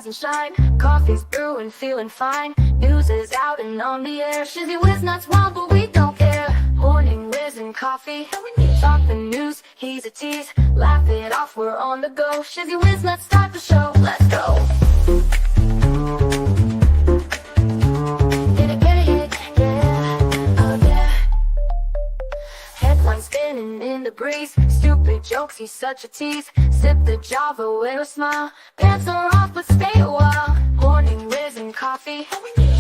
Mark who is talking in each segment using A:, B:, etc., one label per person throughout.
A: rise and shine. Coffee's brewing, feeling fine. News is out and on the air. Shizzy whiz nuts wild, but we don't care. Morning whiz and coffee. Talk the news, he's a tease. Laugh it off, we're on the go. Shizzy whiz nuts, start the show. Let's go. Spinning in the breeze, stupid jokes, he's such a tease. Sip the Java with a smile. Pants are off, but stay a while. Morning whiz and coffee.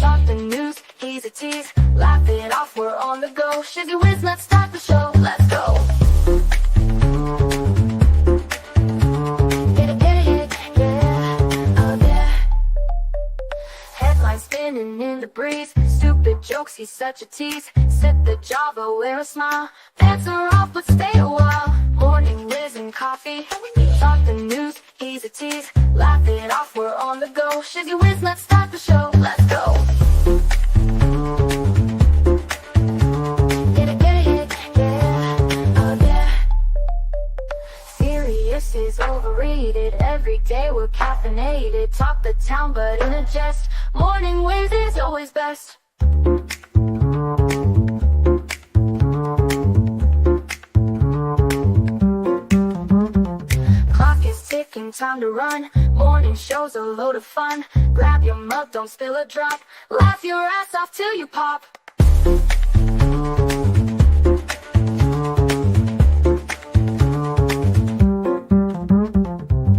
A: Talk the news, he's a tease. Laugh it off, we're on the go. Shizzy whiz, let's start the show. Let's go. Spinning in the breeze, stupid jokes, he's such a tease. Sip the Java, wear a smile. Pants are off, but stay a while. Morning whiz and coffee. Talk the news, he's a tease. Laugh it off, we're on the go. Shizzy whiz, let's start the show. Let's go. Serious is overrated. Every day we're caffeinated. Talk the town, but in a jest. Morning whiz is always best. Clock is ticking, time to run. Morning show's a load of fun. Grab your mug, don't spill a drop. Laugh your ass off till you pop.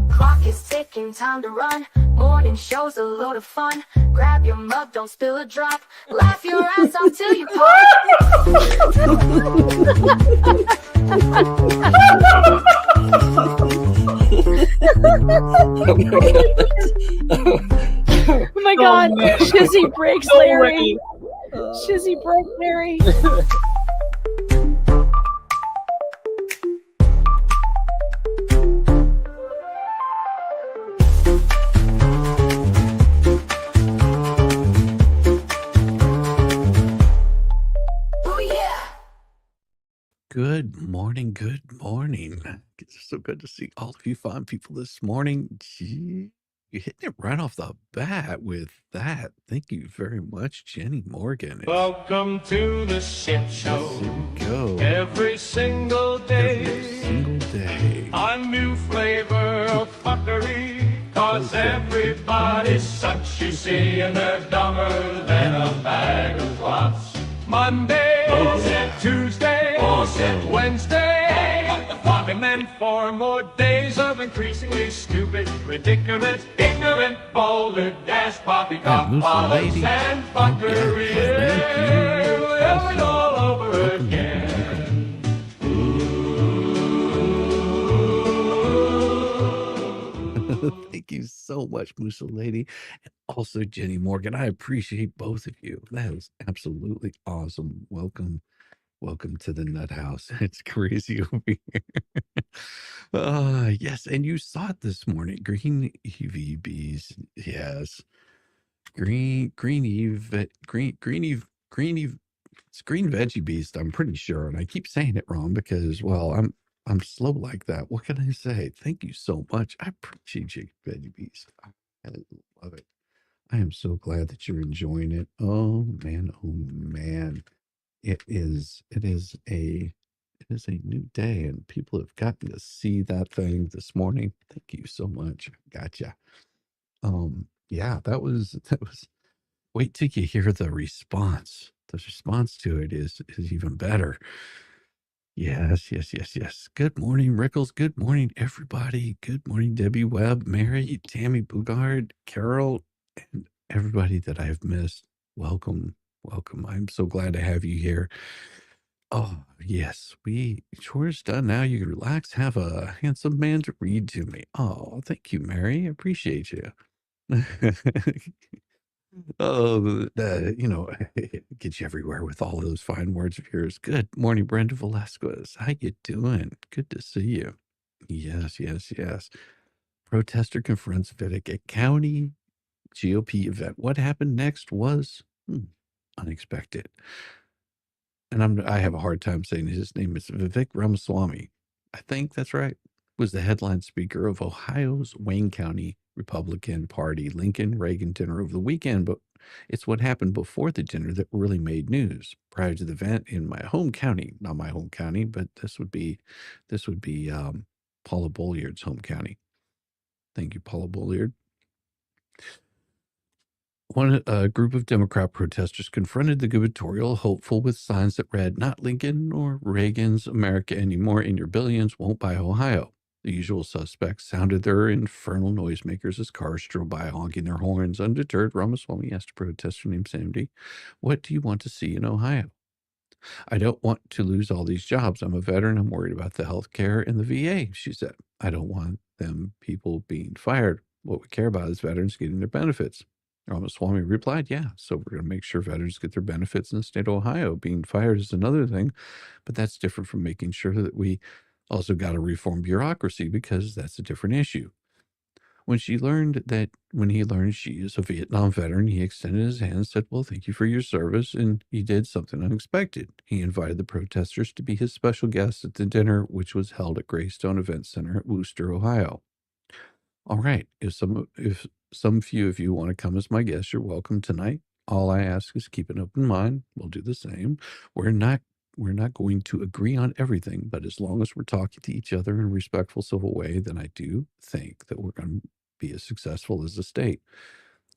A: Clock is ticking, time to run. Morning show's a load of fun. Grab your mug, don't spill a drop. Laugh your ass off till you pop.
B: Oh my God. Shizzy breaks Larry. Shizzy breaks Larry.
C: Good morning, good morning. It's so good to see all of you fine people this morning. Gee, you're hitting it right off the bat with that. Thank you very much, Jenny Morgan.
D: Welcome to the shit show.
C: There we go.
D: Every single day.
C: Every single day.
D: A new flavor of fuckery. Cause everybody's such, you see, and they're dumber than a bag of clots. Monday, bullshit. Tuesday, bullshit. Wednesday, and then 4 more days of increasingly stupid, ridiculous, ignorant, boulder, dash, poppycock, bollocks, and fuckery. We're all over again.
C: Thank you so much, Musa Lady, and also Jenny Morgan. I appreciate both of you. That is absolutely awesome. Welcome to the Nut House. It's crazy over here. Yes, and you saw it this morning. Green EVBs, yes. Green Eve, it's Green Veggie Beast, I'm pretty sure, and I keep saying it wrong because, well, I'm slow like that. What can I say? Thank you so much. I appreciate you, Veggie Beast. I love it. I am so glad that you're enjoying it. Oh man. It is a new day, and people have gotten to see that thing this morning. Thank you so much. Gotcha. Yeah, that was wait till you hear the response. The response to it is even better. Yes. Good morning, Rickles. Good morning, everybody. Good morning, Debbie Webb, Mary, Tammy Bugard, Carol, and everybody that I've missed. Welcome. I'm so glad to have you here. Oh, yes, chores done now. You can relax, have a handsome man to read to me. Oh, thank you, Mary. I appreciate you. Oh, get you everywhere with all those fine words of yours. Good morning, Brenda Velasquez. How you doing? Good to see you. Yes. Protester confronts Vitica County GOP event. What happened next was unexpected. And I have a hard time saying his name is Vivek Ramaswamy. I think that's right. Was the headline speaker of Ohio's Wayne County Republican Party Lincoln Reagan dinner over the weekend, but it's what happened before the dinner that really made news. Prior to the event in my home county, not my home county, but this would be Paula Bolliard's home county. Thank you, Paula Bolliard. A group of Democrat protesters confronted the gubernatorial hopeful with signs that read, "Not Lincoln or Reagan's America anymore, in your billions won't buy Ohio." The usual suspects sounded their infernal noisemakers as cars drove by, honking their horns. Undeterred, Ramaswamy asked a protester named Sandy, "What do you want to see in Ohio?" "I don't want to lose all these jobs. I'm a veteran. I'm worried about the health care and the VA," she said. "I don't want people being fired. What we care about is veterans getting their benefits." Ramaswamy replied, "Yeah, so we're going to make sure veterans get their benefits in the state of Ohio. Being fired is another thing, but that's different from making sure that we also got to reform bureaucracy, because that's a different issue." When he learned she is a Vietnam veteran, he extended his hand and said, "Well, thank you for your service." And he did something unexpected. He invited the protesters to be his special guests at the dinner, which was held at Greystone Event Center at Wooster, Ohio. All right. If some few of you want to come as my guests, you're welcome tonight. All I ask is keep an open mind. We'll do the same. We're not going to agree on everything, but as long as we're talking to each other in a respectful, civil way, then I do think that we're going to be as successful as a state.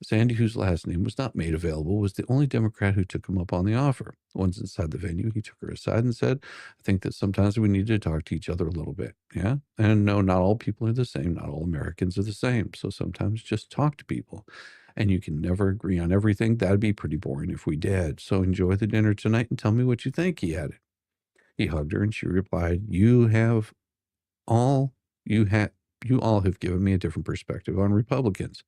C: Sandy, whose last name was not made available, was the only Democrat who took him up on the offer. Once inside the venue, he took her aside and said, "I think that sometimes we need to talk to each other a little bit." Yeah. And no, not all people are the same. Not all Americans are the same. So sometimes just talk to people. And you can never agree on everything. That'd be pretty boring if we did. So enjoy the dinner tonight and tell me what you think, he added. He hugged her and she replied, You all have given me a different perspective on Republicans."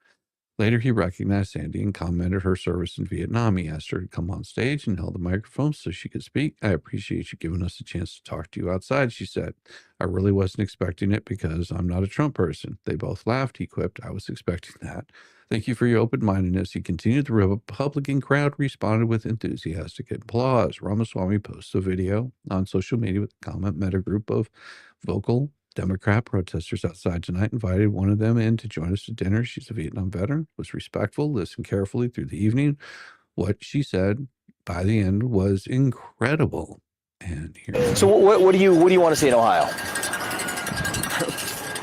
C: Later, he recognized Sandy and commended her service in Vietnam. He asked her to come on stage and held the microphone so she could speak. "I appreciate you giving us a chance to talk to you outside," she said. "I really wasn't expecting it because I'm not a Trump person." They both laughed. He quipped, "I was expecting that." "Thank you for your open-mindedness." He continued. The Republican crowd responded with enthusiastic applause. Ramaswamy posted a video on social media with a comment, met a group of vocal Democrat protesters outside tonight, invited one of them in to join us at dinner. She's a Vietnam veteran, was respectful, listened carefully through the evening. What she said by the end was incredible. And here.
E: So what do you want to see in Ohio?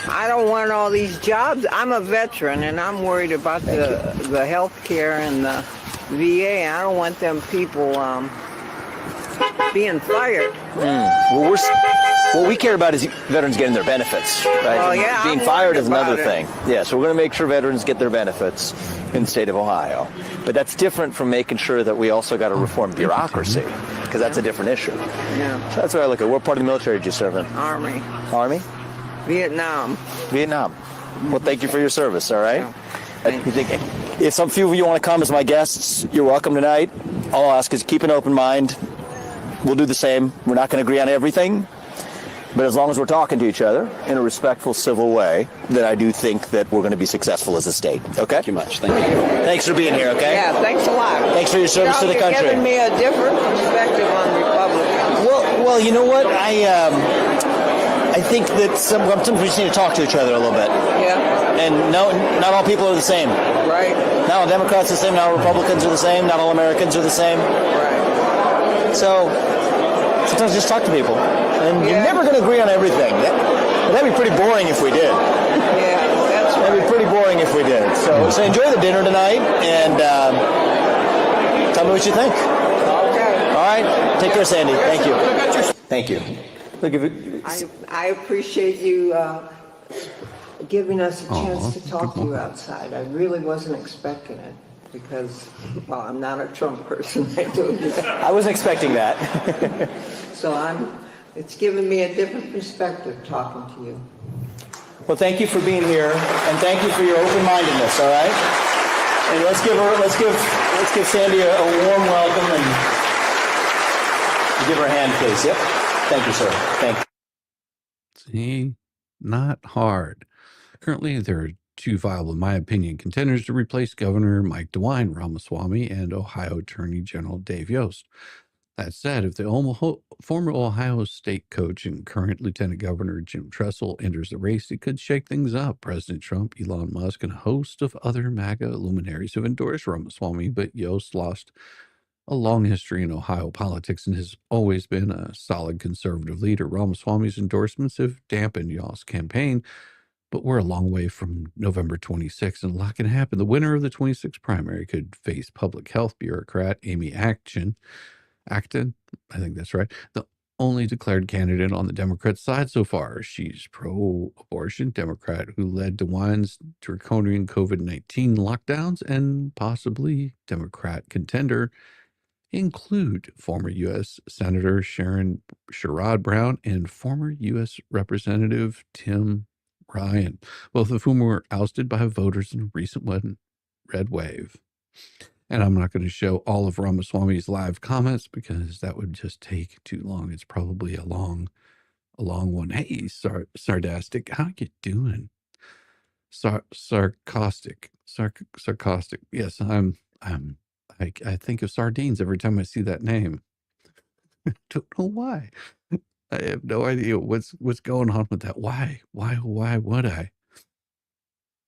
F: I don't want all these jobs. I'm a veteran, and I'm worried about the health care and the VA. I don't want them people being fired.
E: Well, what we care about is veterans getting their benefits, right?
F: Well, yeah,
E: being
F: I'm
E: fired
F: worried
E: is another
F: about it.
E: thing. Yeah, so we're going to make sure veterans get their benefits in the state of Ohio. But that's different from making sure that we also got to reform bureaucracy, because that's a different issue.
F: Yeah,
E: So that's what I look at. What part of the military did you serve in?
F: Army,
E: Army?
F: Vietnam.
E: Vietnam. Well, thank you for your service, all right?
F: Yeah,
E: If some few of you want to come as my guests, you're welcome tonight. All I'll ask is keep an open mind. We'll do the same. We're not going to agree on everything, but as long as we're talking to each other in a respectful, civil way, then I do think that we're going to be successful as a state. Okay?
G: Thank you much. Thank you.
E: Thanks for being here, okay?
F: Yeah, thanks a lot.
E: Thanks for your service to the
F: You're
E: country.
F: giving me a different perspective on Republicans.
E: Well, you know what? I think that sometimes we just need to talk to each other a little bit.
F: Yeah,
E: And no, not all people are the same.
F: right,
E: Not all Democrats are the same. Not all Republicans are the same. Not all Americans are the same.
F: right.
E: So sometimes just talk to people. And you're
F: Yeah.
E: never going to agree on everything. That'd be pretty boring if we did.
F: Yeah, that's
E: That'd be
F: right.
E: pretty boring if we did. So enjoy the dinner tonight and tell me what you think.
F: Okay.
E: All right? Take care, Sandy. Thank you. Thank you. Look, if it,
F: I appreciate you giving us a chance
C: Aw,
F: to talk to you outside. I really wasn't expecting it because, well, I'm not a Trump person. I told you that.
E: I wasn't expecting that.
F: So it's given me a different perspective talking to you.
E: Well, thank you for being here, and thank you for your open-mindedness. All right, and let's give Sandy a warm welcome and give her a hand, please. Yep. Thank you, sir. Thank you.
C: See, not hard. Currently, there are two viable, in my opinion, contenders to replace Governor Mike DeWine, Ramaswamy, and Ohio Attorney General Dave Yost. That said, if the former Ohio State coach and current Lieutenant Governor Jim Tressel enters the race, it could shake things up. President Trump, Elon Musk, and a host of other MAGA luminaries have endorsed Ramaswamy, but Yost lost a long history in Ohio politics and has always been a solid conservative leader. Ramaswamy's endorsements have dampened Yost's campaign, but we're a long way from November 26th, and a lot can happen. The winner of the 26th primary could face public health bureaucrat Amy Acton, I think that's right, the only declared candidate on the Democrat side so far. She's pro-abortion Democrat who led DeWine's draconian COVID-19 lockdowns, and possibly Democrat contender include former U.S. Senator Sherrod Brown and former U.S. Representative Tim Ryan, both of whom were ousted by voters in a recent red wave. And I'm not going to show all of Ramaswamy's live comments because that would just take too long. It's probably a long one. Hey, Sardastic, how you doing? Sarcastic. Yes, I think of sardines every time I see that name. Don't know why. I have no idea what's going on with that. Why would I?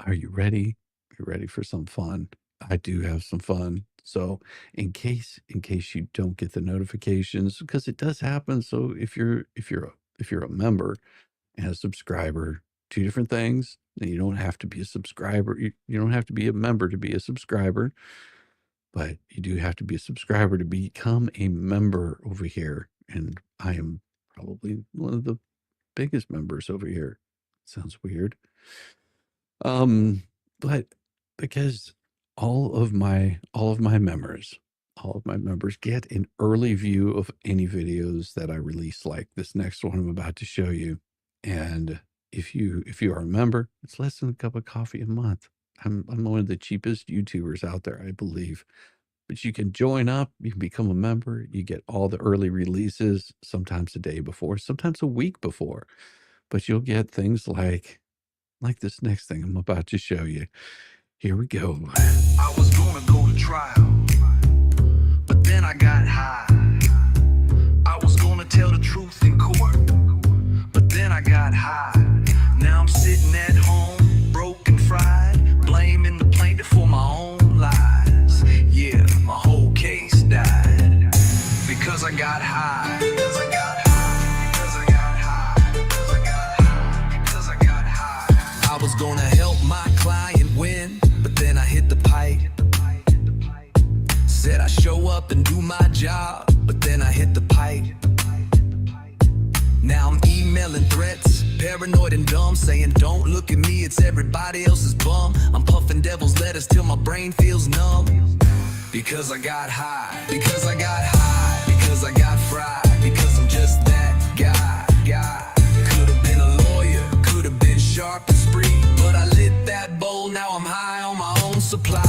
C: Are you ready? You're ready for some fun? I do have some fun. So in case you don't get the notifications, because it does happen. So if you're a member and a subscriber, two different things, and you don't have to be a subscriber. You don't have to be a member to be a subscriber, but you do have to be a subscriber to become a member over here. And I am probably one of the biggest members over here. Sounds weird. But because all of my members get an early view of any videos that I release, like this next one I'm about to show you. And if you are a member, it's less than a cup of coffee a month. I'm one of the cheapest YouTubers out there, I believe. But you can join up, you can become a member, you get all the early releases, sometimes a day before, sometimes a week before. But you'll get things like this next thing I'm about to show you. Here we go.
G: I was gonna go to trial, but then I got high. I was gonna tell the truth in court, but then I got high. Now I'm sitting at home, broke and fried, blaming the plaintiff for my own lies. Yeah, my whole case died because I got high. Because I got high. Because I got high. Because I got high. Because I got high. I was gonna help my client win, but then I hit the pipe. Said I show up and do my job, but then I hit the pipe. Now I'm emailing threats, paranoid and dumb, saying don't look at me, it's everybody else's bum. I'm puffing devil's letters till my brain feels numb. Because I got high, because I got high, because I got fried, because I'm just that guy. Could have been a lawyer, could have been sharp and spree, but I lit that bowl, now I'm high on my own supply.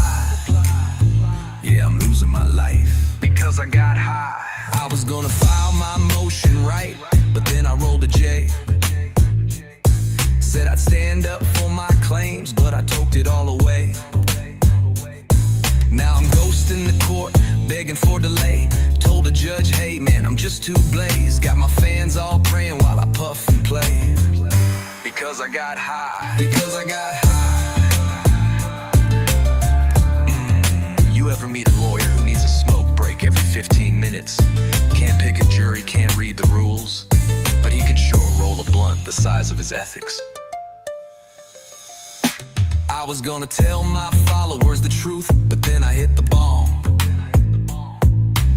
G: Yeah, I'm losing my life because I got high. I was gonna file my motion right, but then I rolled a J. Said I'd stand up for my claims, but I toked it all away. Now I'm ghosting the court, begging for delay. Told the judge, hey man, I'm just too blazed. Got my fans all praying while I puff and play. Because I got high. Because I got high. You ever meet a lawyer who needs a smoke break every 15 minutes? Can't pick a jury, can't read the rules, but he can sure roll a blunt the size of his ethics. I was gonna tell my followers the truth, but then I hit the bomb.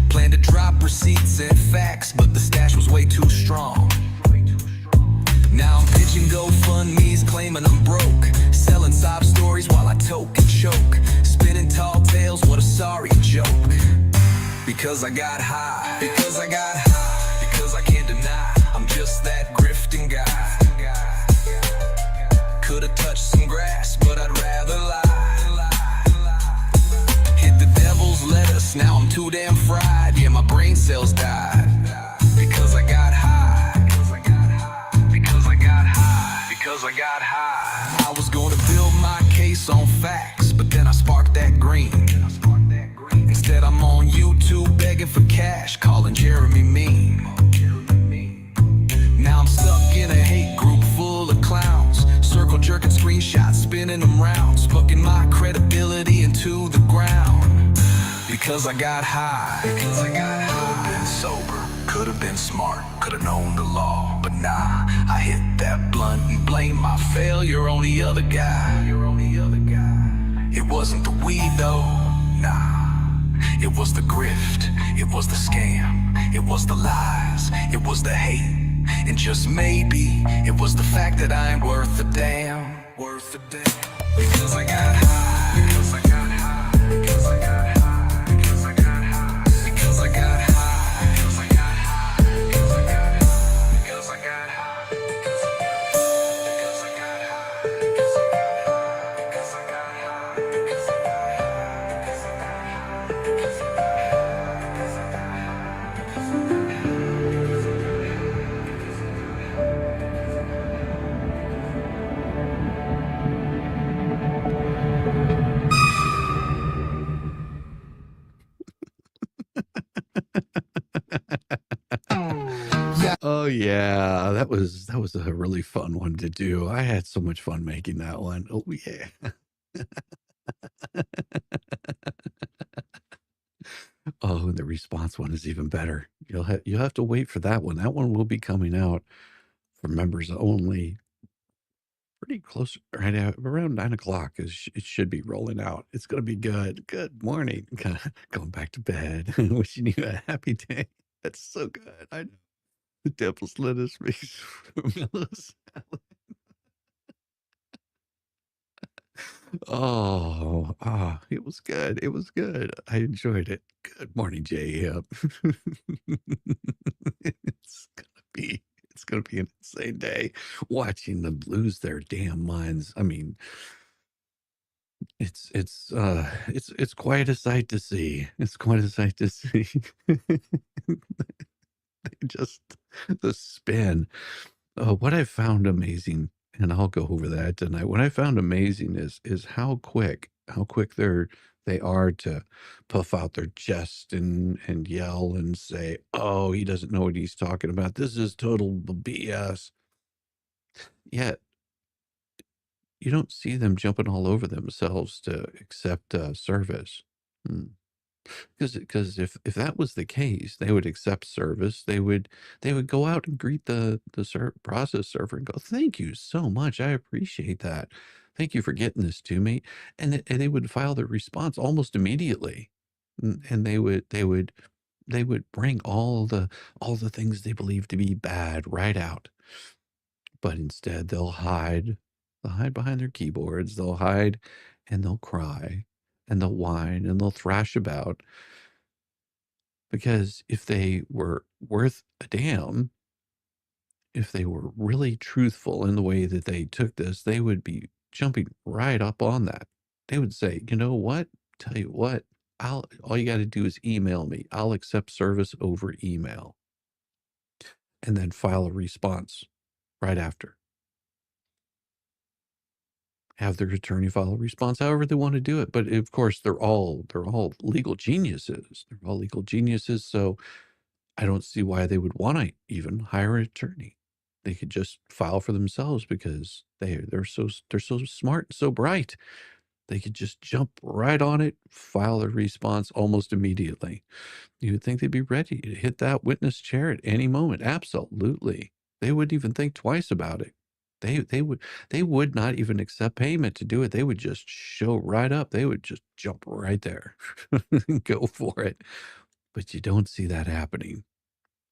G: Planned to drop receipts and facts, but the stash was way too strong. Now I'm pitching GoFundMe's, claiming I'm broke, selling sob stories while I toke and choke, spinning tall tales, what a sorry joke. Because I got high, because I got high, because I can't deny I'm just that grifting guy. Could've touched some grass, but I'd rather lie. Hit the devil's lettuce, now I'm too damn fried. Yeah, my brain cells died. Because I got high. Because I got high. Because I got high. Because I got high. I was gonna build my case on facts, but then I sparked that green. Instead I'm on YouTube begging for cash, calling Jerry spinning them rounds, bucking my credibility into the ground. Because I got high. Could've been sober, could've been smart, could've known the law. But nah, I hit that blunt and blame my failure on the other guy. It wasn't the weed though, nah. It was the grift, it was the scam, it was the lies, it was the hate. And just maybe, it was the fact that I ain't worth a damn. Because I got high. Because I got high. Because I got high. Because I got high. Because I got high. Because I got high. Because I got high. Because I got high. Because I got high. Because I got high. Because I got high. Because I got high. Because I got high. Because I got high. Because I got
C: Oh yeah, that was a really fun one to do. I had so much fun making that one. Oh yeah. Oh, and the response one is even better. You'll have to wait for that one. That one will be coming out for members only. Pretty close, right at around 9 o'clock. It should be rolling out. It's gonna be good. Good morning. Kind of going back to bed. Wishing you a happy day. That's so good. I know. The devil's lettuce makes mellow salad. It was good. It was good. I enjoyed it. Good morning, JM. It's gonna be an insane day watching them lose their damn minds. I mean, it's quite a sight to see. It's quite a sight to see. Just the spin. What I found amazing, and I'll go over that tonight. What I found amazing is how quick they are to puff out their chest and yell and say, "Oh, he doesn't know what he's talking about. This is total BS." Yet you don't see them jumping all over themselves to accept service. Hmm. Because if that was the case, they would accept service. They would go out and greet the process server and go, "Thank you so much. I appreciate that. Thank you for getting this to me." And they would file their response almost immediately. And they would bring all the things they believe to be bad right out. But instead they'll hide. They'll hide behind their keyboards. They'll hide and they'll cry and they'll whine and they'll thrash about. Because if they were worth a damn, if they were really truthful in the way that they took this, they would be jumping right up on that. They would say, "You know what? Tell you what, all you got to do is email me. I'll accept service over email." And then file a response right after. Have their attorney file a response however they want to do it. But of course, they're all legal geniuses. They're all legal geniuses. So I don't see why they would want to even hire an attorney. They could just file for themselves because they're so smart, so bright. They could just jump right on it, file a response almost immediately. You would think they'd be ready to hit that witness chair at any moment. Absolutely. They wouldn't even think twice about it. They would not even accept payment to do it. They would just show right up. They would just jump right there and go for it. But you don't see that happening.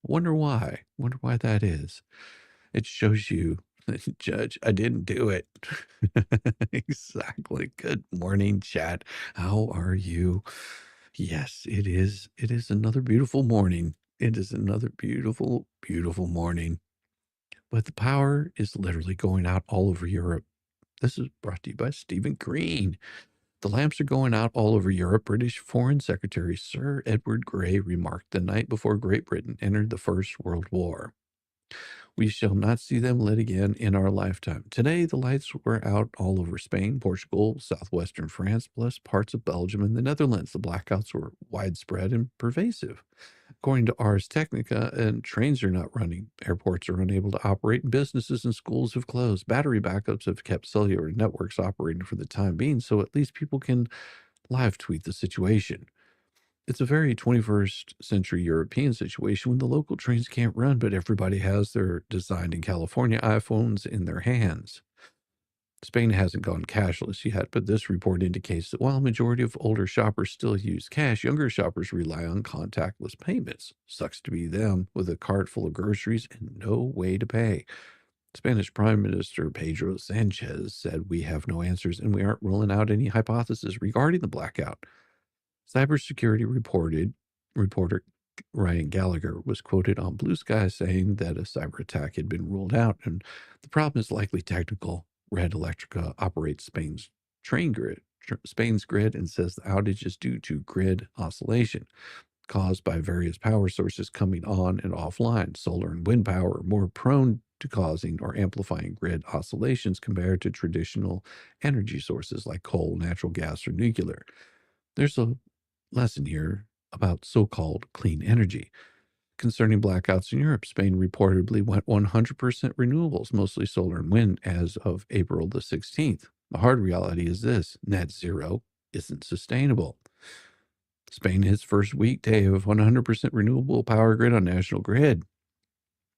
C: Wonder why? Wonder why that is. It shows you, Judge, I didn't do it. Exactly. Good morning, chat. How are you? Yes, it is. It is another beautiful morning. It is another beautiful, beautiful morning. But the power is literally going out all over Europe. This is brought to you by Stephen Green. The lamps are going out all over Europe. British Foreign Secretary Sir Edward Grey remarked the night before Great Britain entered the First World War. We shall not see them lit again in our lifetime. Today, the lights were out all over Spain, Portugal, southwestern France, plus parts of Belgium and the Netherlands. The blackouts were widespread and pervasive. According to Ars Technica, and trains are not running. Airports are unable to operate, and businesses and schools have closed. Battery backups have kept cellular networks operating for the time being, so at least people can live tweet the situation. It's a very 21st century European situation when the local trains can't run, but everybody has their designed in California iPhones in their hands. Spain hasn't gone cashless yet, but this report indicates that while a majority of older shoppers still use cash, younger shoppers rely on contactless payments. Sucks to be them with a cart full of groceries and no way to pay. Spanish Prime Minister Pedro Sanchez said, "We have no answers and we aren't ruling out any hypotheses regarding the blackout." Cybersecurity reporter Ryan Gallagher was quoted on Blue Sky saying that a cyber attack had been ruled out, and the problem is likely technical. Red Electrica operates Spain's grid, and says the outage is due to grid oscillation caused by various power sources coming on and offline. Solar and wind power are more prone to causing or amplifying grid oscillations compared to traditional energy sources like coal, natural gas, or nuclear. There's a lesson here about so-called clean energy. Concerning blackouts in Europe, Spain reportedly went 100% renewables, mostly solar and wind, as of April the 16th. The hard reality is this: net zero isn't sustainable. Spain hits first weekday of 100% renewable power grid on national grid.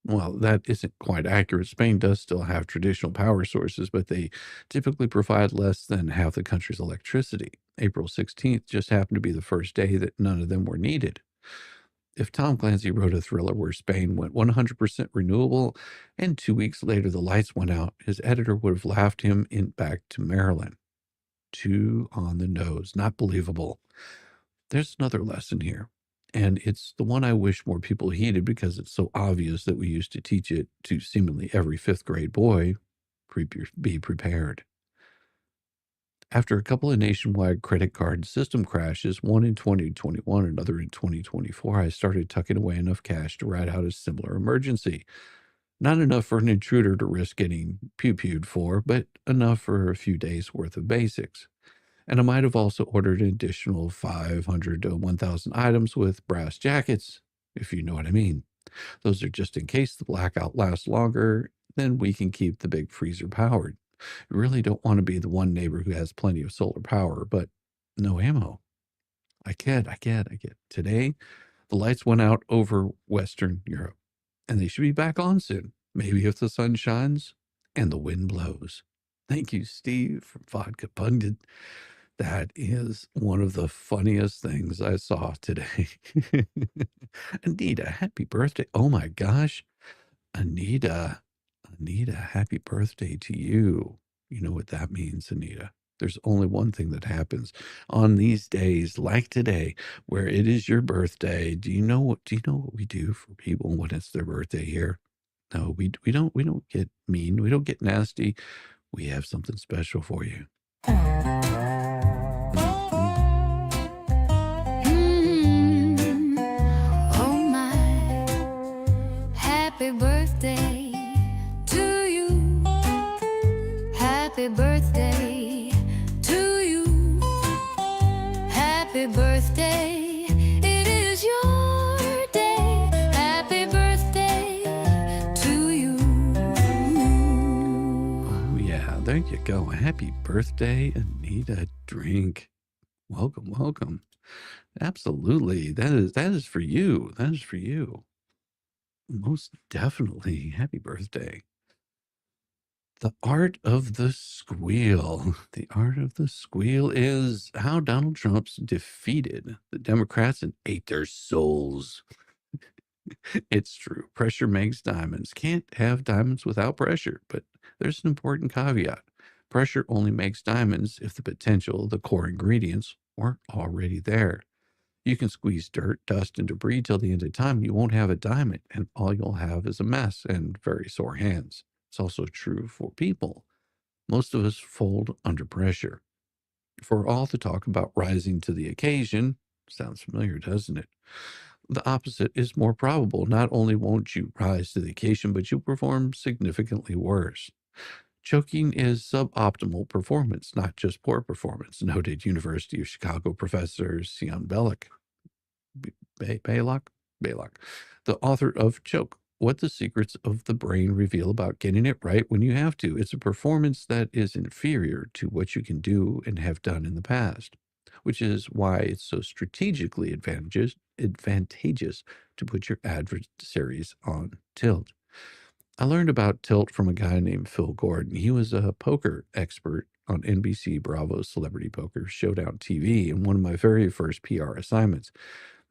C: Well, that isn't quite accurate. Spain does still have traditional power sources, but they typically provide less than half the country's electricity. April 16th just happened to be the first day that none of them were needed. If Tom Clancy wrote a thriller where Spain went 100% renewable and 2 weeks later the lights went out, his editor would have laughed him back to Maryland. Too on the nose, not believable. There's another lesson here, and it's the one I wish more people heeded because it's so obvious that we used to teach it to seemingly every fifth grade boy. Be prepared. After a couple of nationwide credit card system crashes, one in 2021, another in 2024, I started tucking away enough cash to ride out a similar emergency. Not enough for an intruder to risk getting pew-pewed for, but enough for a few days' worth of basics. And I might have also ordered an additional 500 to 1,000 items with brass jackets, if you know what I mean. Those are just in case the blackout lasts longer, then we can keep the big freezer powered. You really don't want to be the one neighbor who has plenty of solar power, but no ammo. I get. Today, the lights went out over Western Europe, and they should be back on soon. Maybe if the sun shines and the wind blows. Thank you, Steve, from Vodka Pundit. That is one of the funniest things I saw today. Anita, happy birthday. Oh my gosh. Anita, happy birthday to you. You know what that means, Anita. There's only one thing that happens on these days like today where it is your birthday. Do you know what we do for people when it's their birthday here? No, we don't get mean. We don't get nasty. We have something special for you.
A: Oh my, happy birthday to you. Happy birthday to you. Happy birthday, it is your day. Happy birthday to you.
C: Oh yeah, there you go. Happy birthday, Anita Drink. Welcome. Absolutely. That is for you. That is for you. Most definitely. Happy birthday. The art of the squeal. The art of the squeal is how Donald Trump's defeated the Democrats and ate their souls. It's true. Pressure makes diamonds. Can't have diamonds without pressure, but there's an important caveat. Pressure only makes diamonds if the potential, the core ingredients, weren't already there. You can squeeze dirt, dust, and debris till the end of time. You won't have a diamond, and all you'll have is a mess and very sore hands. It's also true for people. Most of us fold under pressure. For all the talk about rising to the occasion, sounds familiar, doesn't it? The opposite is more probable. Not only won't you rise to the occasion, but you'll perform significantly worse. Choking is suboptimal performance, not just poor performance, noted University of Chicago professor Sion Belloc, Baylock, the author of Choke, What the Secrets of the Brain Reveal About Getting It Right When You Have to. It's a performance that is inferior to what you can do and have done in the past, which is why it's so strategically advantageous to put your adversaries on tilt. I learned about tilt from a guy named Phil Gordon. He was a poker expert on NBC Bravo's Celebrity Poker Showdown TV and one of my very first PR assignments.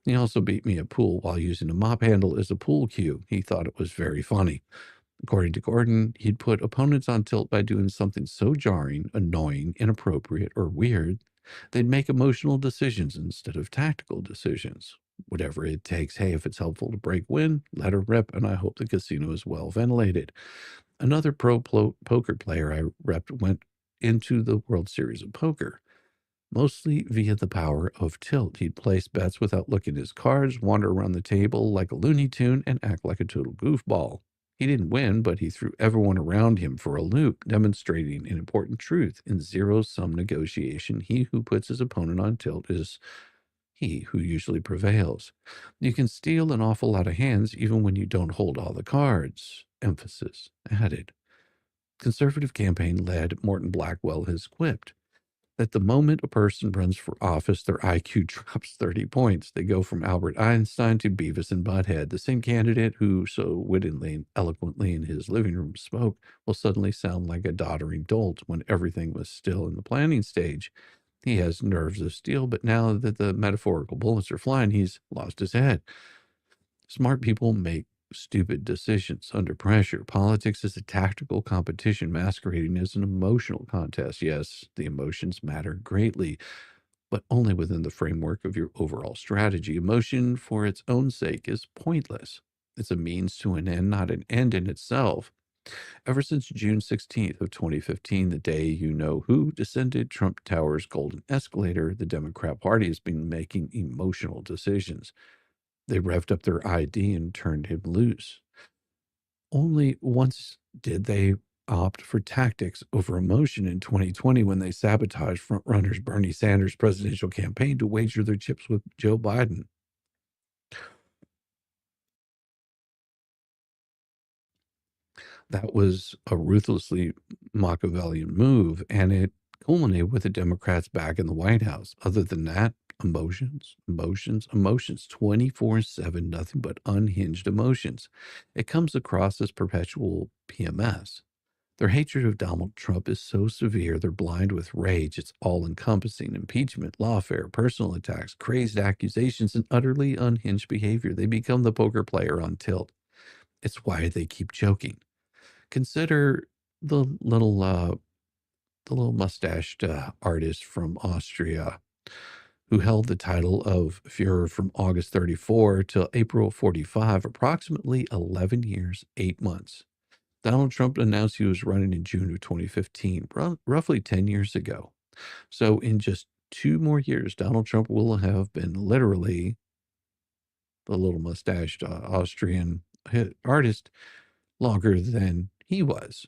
C: He also beat me at pool while using a mop handle as a pool cue. He thought it was very funny. According to Gordon, he'd put opponents on tilt by doing something so jarring, annoying, inappropriate, or weird, they'd make emotional decisions instead of tactical decisions. Whatever it takes. Hey, if it's helpful to break win, let her rip, and I hope the casino is well ventilated. Another poker player I repped went into the World Series of Poker, mostly via the power of tilt. He'd place bets without looking at his cards, wander around the table like a Looney Tune, and act like a total goofball. He didn't win, but he threw everyone around him for a loop, demonstrating an important truth. In zero-sum negotiation, he who puts his opponent on tilt is he who usually prevails. You can steal an awful lot of hands even when you don't hold all the cards. Emphasis added. Conservative campaign lead Morton Blackwell has quipped that the moment a person runs for office, their IQ drops 30 points. They go from Albert Einstein to Beavis and Butthead. The same candidate who so wittingly and eloquently in his living room spoke will suddenly sound like a doddering dolt when everything was still in the planning stage. He has nerves of steel, but now that the metaphorical bullets are flying, he's lost his head. Smart people make stupid decisions under pressure. Politics is a tactical competition masquerading as an emotional contest. Yes, the emotions matter greatly, but only within the framework of your overall strategy. Emotion for its own sake is pointless. It's a means to an end, not an end in itself. Ever since June 16th of 2015, the day you know who descended Trump Tower's golden escalator, the Democrat Party has been making emotional decisions. They revved up their ID and turned him loose. Only once did they opt for tactics over emotion in 2020 when they sabotaged frontrunners Bernie Sanders' presidential campaign to wager their chips with Joe Biden. That was a ruthlessly Machiavellian move, and it culminated with the Democrats back in the White House. Other than that, emotions, 24/7, nothing but unhinged emotions. It comes across as perpetual PMS. Their hatred of Donald Trump is so severe, they're blind with rage. It's all encompassing impeachment, lawfare, personal attacks, crazed accusations, and utterly unhinged behavior. They become the poker player on tilt. It's why they keep joking. Consider the little mustached artist from Austria who held the title of Führer from August 34 till April 45, approximately 11 years, 8 months. Donald Trump announced he was running in June of 2015, roughly 10 years ago. So in just 2 more years, Donald Trump will have been literally the little mustached Austrian artist longer than he was.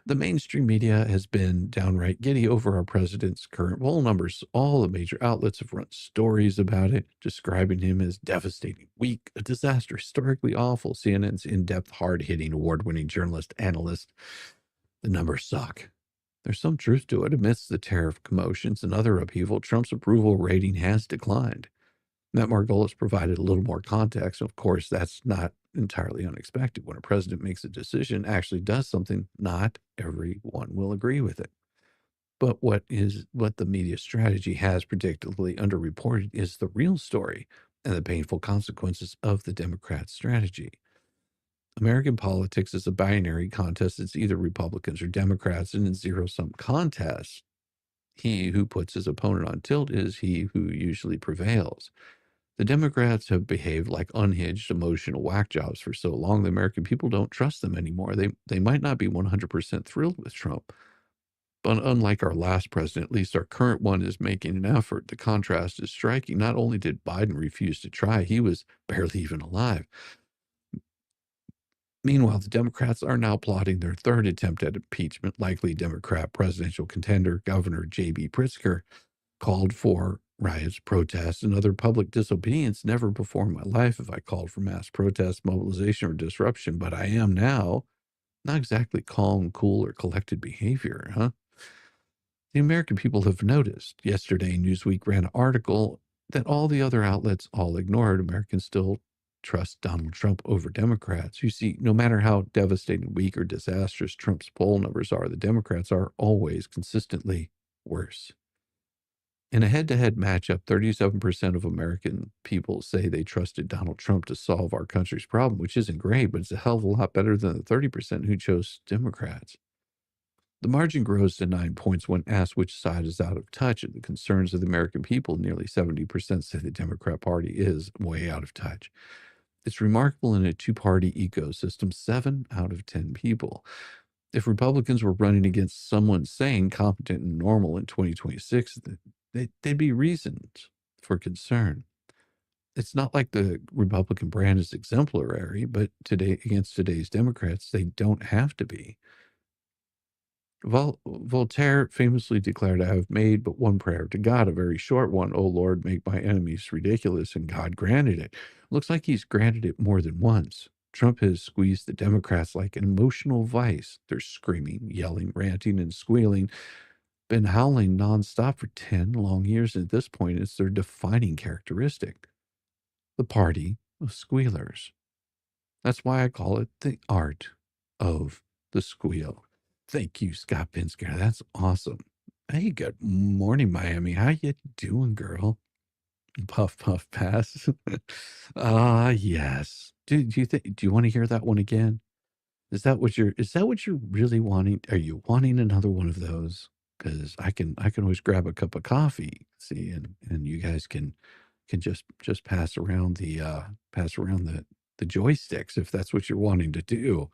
C: The mainstream media has been downright giddy over our president's current poll numbers. All the major outlets have run stories about it, describing him as devastating, weak, a disaster, historically awful. CNN's in-depth, hard-hitting, award-winning journalist analyst. The numbers suck. There's some truth to it. Amidst the tariff commotions and other upheaval, Trump's approval rating has declined. Matt Margolis provided a little more context. Of course, that's not entirely unexpected. When a president makes a decision, actually does something, not everyone will agree with it. But what the media strategy has predictably underreported is the real story and the painful consequences of the Democrat strategy. American politics is a binary contest. It's either Republicans or Democrats, and in zero-sum contests, he who puts his opponent on tilt is he who usually prevails. The Democrats have behaved like unhinged emotional whack jobs for so long, the American people don't trust them anymore. They might not be 100% thrilled with Trump, But unlike our last president, at least our current one is making an effort. The contrast is striking. Not only did Biden refuse to try, he was barely even alive. Meanwhile, the Democrats are now plotting their third attempt at impeachment. Likely Democrat presidential contender Governor J.B. Pritzker called for riots, protests, and other public disobedience. Never before in my life have I called for mass protest, mobilization, or disruption, but I am now. Not exactly calm, cool, or collected behavior, huh? The American people have noticed. Yesterday, Newsweek ran an article that all the other outlets all ignored. Americans still trust Donald Trump over Democrats. You see, no matter how devastating, weak, or disastrous Trump's poll numbers are, the Democrats are always consistently worse. In a head-to-head matchup, 37% of American people say they trusted Donald Trump to solve our country's problem, which isn't great, but it's a hell of a lot better than the 30% who chose Democrats. The margin grows to 9 points when asked which side is out of touch of the concerns of the American people. Nearly 70% say the Democrat Party is way out of touch. It's remarkable in a two-party ecosystem, 7 out of 10 people. If Republicans were running against someone sane, competent, and normal in 2026, they'd be reasons for concern. It's not like the Republican brand is exemplary, but today against today's Democrats, they don't have to be. Voltaire famously declared, "I have made but one prayer to God, a very short one. O Lord, make my enemies ridiculous," and God granted it. Looks like he's granted it more than once. Trump has squeezed the Democrats like an emotional vice. They're screaming, yelling, ranting, and squealing, been howling nonstop for 10 long years. At this point, it's their defining characteristic. The party of squealers. That's why I call it the art of the squeal. Thank you, Scott Pinsker. That's awesome. Hey, good morning, Miami. How you doing, girl? Puff, puff, pass. Yes. Do you want to hear that one again? Is that what you're really wanting? Are you wanting another one of those? Because I can always grab a cup of coffee, see, and you guys can just pass around the joysticks if that's what you're wanting to do.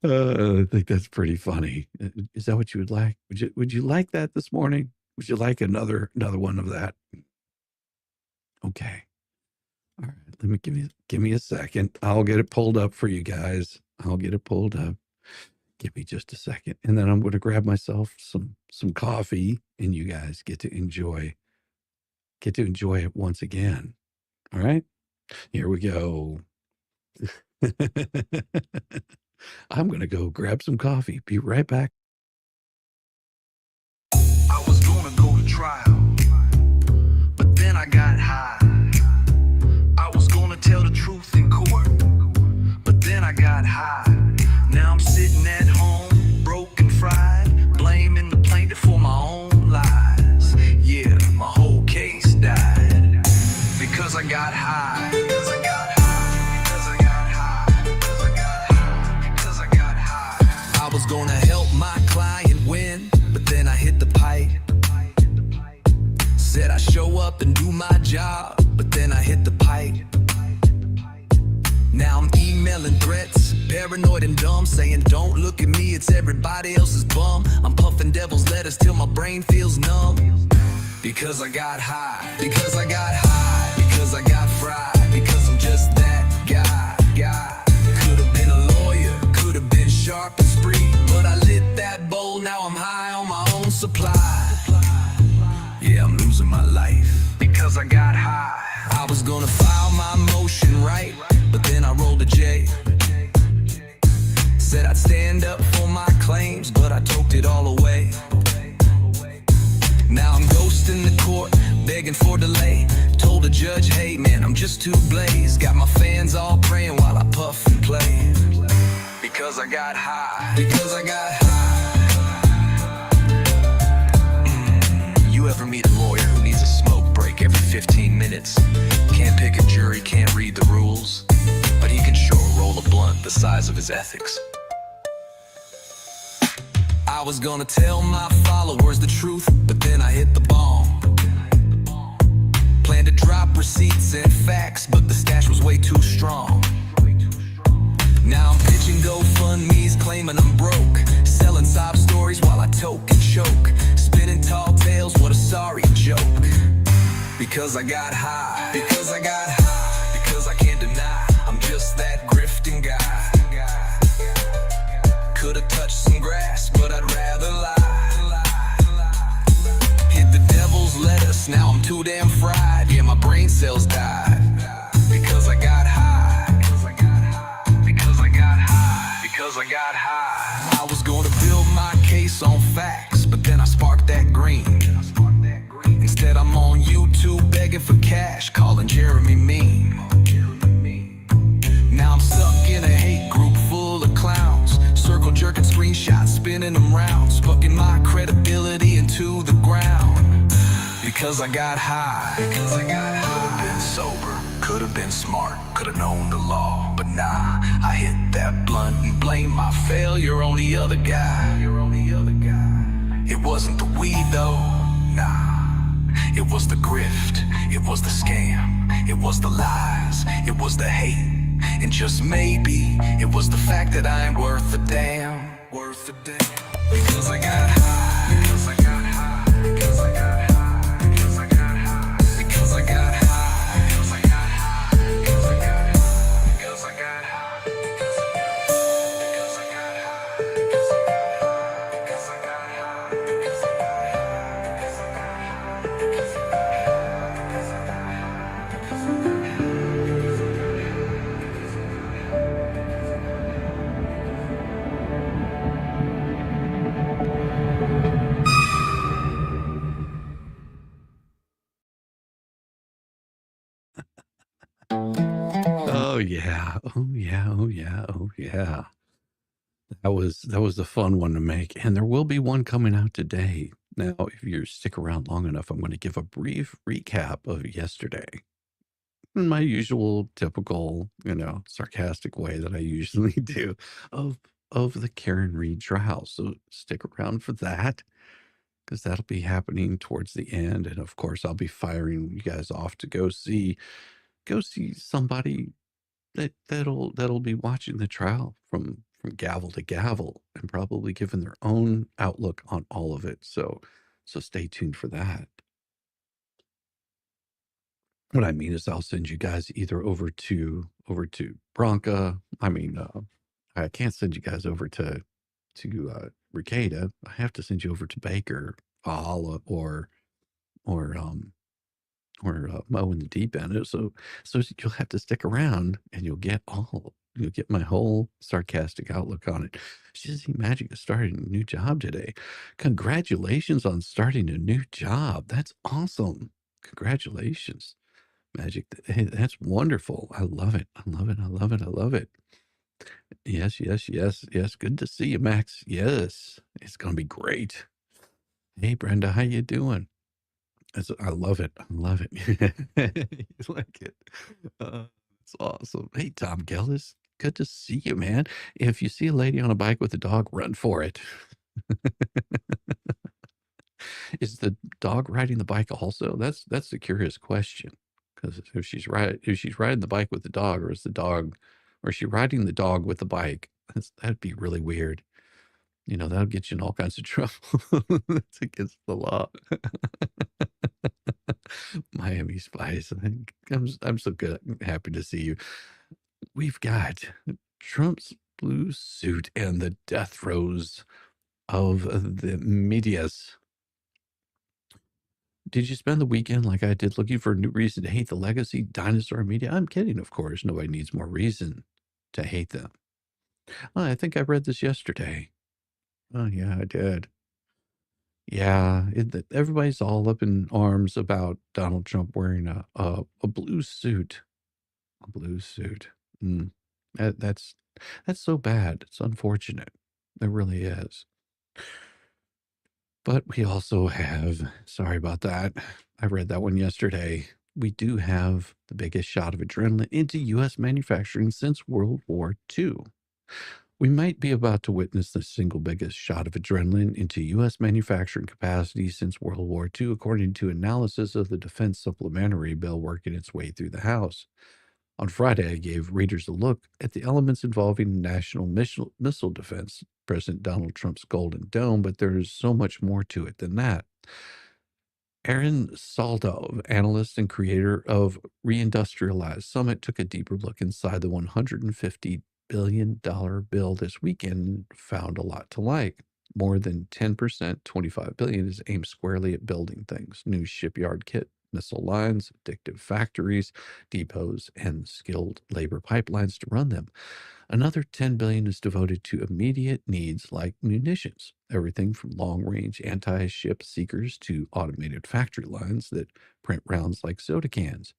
C: I think that's pretty funny. Is that what you would like? Would you like that this morning? Would you like another one of that? Okay. All right. Let me give me a second. I'll get it pulled up for you guys. I'll get it pulled up. Give me just a second, and then I'm going to grab myself some coffee, and you guys get to enjoy it once again. All right. Here we go. I'm going to go grab some coffee. Be right back.
G: I was gonna go to trial, but then I got high. I was gonna tell the truth in court, but then I got high. Now I'm sitting at home, broke and fried, blaming the plaintiff for my own lies. Yeah, my whole case died because I got high. Because I got high. Because I got high. Because I got high. Because I got high. I was gonna help my client win, but then I hit the pipe. Said I show up and do my job, but then I hit the pipe. Now I'm emailing threats, paranoid and dumb, saying don't look at me, it's everybody else's bum. I'm puffing devil's letters till my brain feels numb. Because I got high, because I got high, because I got fried, because I'm just that guy. Could have been a lawyer, could have been sharp and spree, but I lit that bowl, now I'm high on my own supply. Yeah, I'm losing my life because I got high. I was gonna file my motion right, but then I rolled a J. Said I'd stand up for my claims, but I toked it all away. Now I'm ghosting the court, begging for delay. Told the judge, hey man, I'm just too blazed. Got my fans all praying while I puff and play. Because I got high. Because I got high. You ever meet a lawyer who needs a smoke break every 15 minutes? Can't pick a jury, can't read the rules, but he can sure roll a blunt the size of his ethics. I was gonna tell my followers the truth, but then I hit the bomb. Planned to drop receipts and facts, but the stash was way too strong. Now I'm pitching GoFundMe's, claiming I'm broke, selling sob stories while I toke and choke, spinning tall tales, what a sorry joke. Because I got high, because I got high, because I can't deny I'm just that grifting guy. Could've touched some grass, but I'd rather lie. Hit the devil's lettuce, now I'm too damn fried. Yeah, my brain cells died. Because I got high, because I got high, because I got high, because I got high. I was gonna build my case on facts, but then I sparked that green. Instead I'm on YouTube begging for cash, calling Jeremy mean. Now I'm stuck in a hate group full of clowns, circle jerking screenshots, spinning them round, spucking my credibility into the ground. Because I got high, because I got high. Could've been sober, could've been smart, could've known the law, but nah, I hit that blunt and blame my failure on the other guy. It wasn't the weed though, nah. It was the grift, it was the scam, it was the lies, it was the hate, and just maybe it was the fact that I ain't worth a damn, worth a damn. Because I got high, because I got high, because I got high, because I got high, because I got high, because I got high, because I got high, because I got high, because I got high, because I got high, because I got high, because I got high, because I got high.
C: Oh yeah. Oh yeah. Oh yeah. Oh yeah. That was a fun one to make, and there will be one coming out today. Now, if you stick around long enough, I'm going to give a brief recap of yesterday in my usual typical, sarcastic way that I usually do of the Karen Reed trial. So stick around for that, because that'll be happening towards the end, and of course, I'll be firing you guys off to go see somebody that'll be watching the trial from gavel to gavel and probably giving their own outlook on all of it. So stay tuned for that. What I mean is I'll send you guys either over to Bronca. I mean, I can't send you guys over to Ricada. I have to send you over to Baker, Valhalla, or Mo in the deep end. So you'll have to stick around, and you'll get my whole sarcastic outlook on it. Shizzy Magic is starting a new job today. Congratulations on starting a new job. That's awesome. Congratulations, Magic. Hey, that's wonderful. I love it. I love it. I love it. I love it. Yes, yes, yes, yes. Good to see you, Max. Yes, it's gonna be great. Hey, Brenda, how you doing? I love it. I love it. You like it? It's awesome. Hey, Tom Gellis, good to see you, man. If you see a lady on a bike with a dog, run for it. Is the dog riding the bike also? That's the curious question. Because if she's riding the bike with the dog, or is she riding the dog with the bike? That'd be really weird. That'll get you in all kinds of trouble. That's against the law. Miami Spice. I'm so good. Happy to see you. We've got Trump's blue suit and the death throes of the medias. Did you spend the weekend like I did looking for a new reason to hate the legacy dinosaur media? I'm kidding, of course. Nobody needs more reason to hate them. Oh, I think I read this yesterday. Oh, yeah, I did. Yeah, everybody's all up in arms about Donald Trump wearing a blue suit. A blue suit. That's so bad. It's unfortunate. It really is. But we also have, sorry about that. I read that one yesterday. We do have the biggest shot of adrenaline into U.S. manufacturing since World War II. We might be about to witness the single biggest shot of adrenaline into U.S. manufacturing capacity since World War II, according to analysis of the Defense Supplementary Bill working its way through the House. On Friday, I gave readers a look at the elements involving national missile defense, President Donald Trump's Golden Dome, but there's so much more to it than that. Aaron Saldov, analyst and creator of Reindustrialized Summit, took a deeper look inside the $150 billion bill this weekend and found a lot to like. More than 10%, $25 billion, is aimed squarely at building things: new shipyard kit, missile lines, addictive factories, depots, and skilled labor pipelines to run them. Another 10 billion is devoted to immediate needs like munitions, everything from long-range anti-ship seekers to automated factory lines that print rounds like soda cans.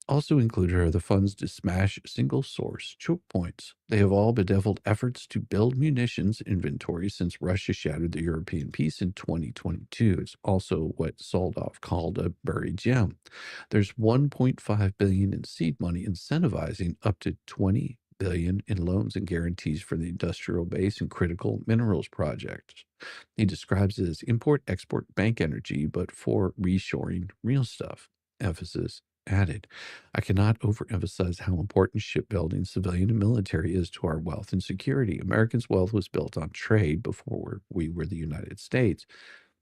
C: Also included are the funds to smash single-source choke points. They have all bedeviled efforts to build munitions inventory since Russia shattered the European peace in 2022. It's also what Soldov called a buried gem. There's 1.5 billion in seed money incentivizing up to 20 billion in loans and guarantees for the industrial base and critical minerals projects. He describes it as import-export bank energy, but for reshoring real stuff. Emphasis added. I cannot overemphasize how important shipbuilding, civilian and military, is to our wealth and security. Americans' wealth was built on trade before we were the United States,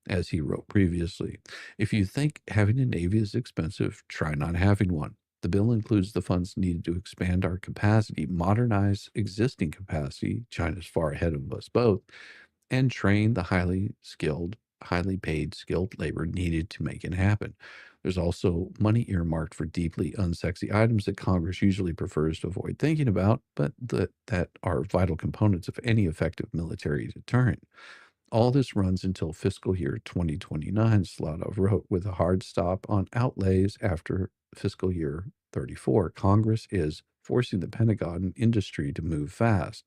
C: as he wrote previously. If you think having a Navy is expensive, try not having one. The bill includes the funds needed to expand our capacity, modernize existing capacity — China's far ahead of us both — and train the highly skilled, highly paid, skilled labor needed to make it happen. There's also money earmarked for deeply unsexy items that Congress usually prefers to avoid thinking about, but that are vital components of any effective military deterrent. All this runs until fiscal year 2029, Sladov wrote, with a hard stop on outlays after fiscal year 34. Congress is forcing the Pentagon and industry to move fast.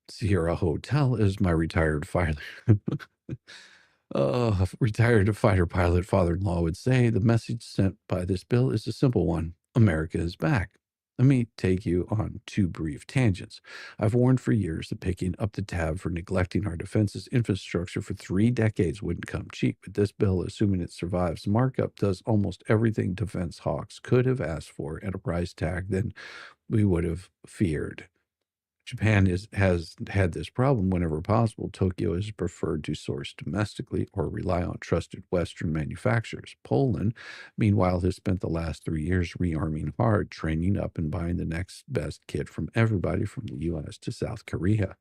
C: Sierra Hotel, as my retired retired fighter pilot father-in-law would say, the message sent by this bill is a simple one: America is back. Let me take you on two brief tangents. I've warned for years that picking up the tab for neglecting our defense's infrastructure for 3 decades wouldn't come cheap, but this bill, assuming it survives markup, does almost everything defense hawks could have asked for at a price tag than we would have feared. Japan has had this problem whenever possible. Tokyo has preferred to source domestically or rely on trusted Western manufacturers. Poland, meanwhile, has spent the last 3 years rearming hard, training up and buying the next best kit from everybody from the U.S. to South Korea.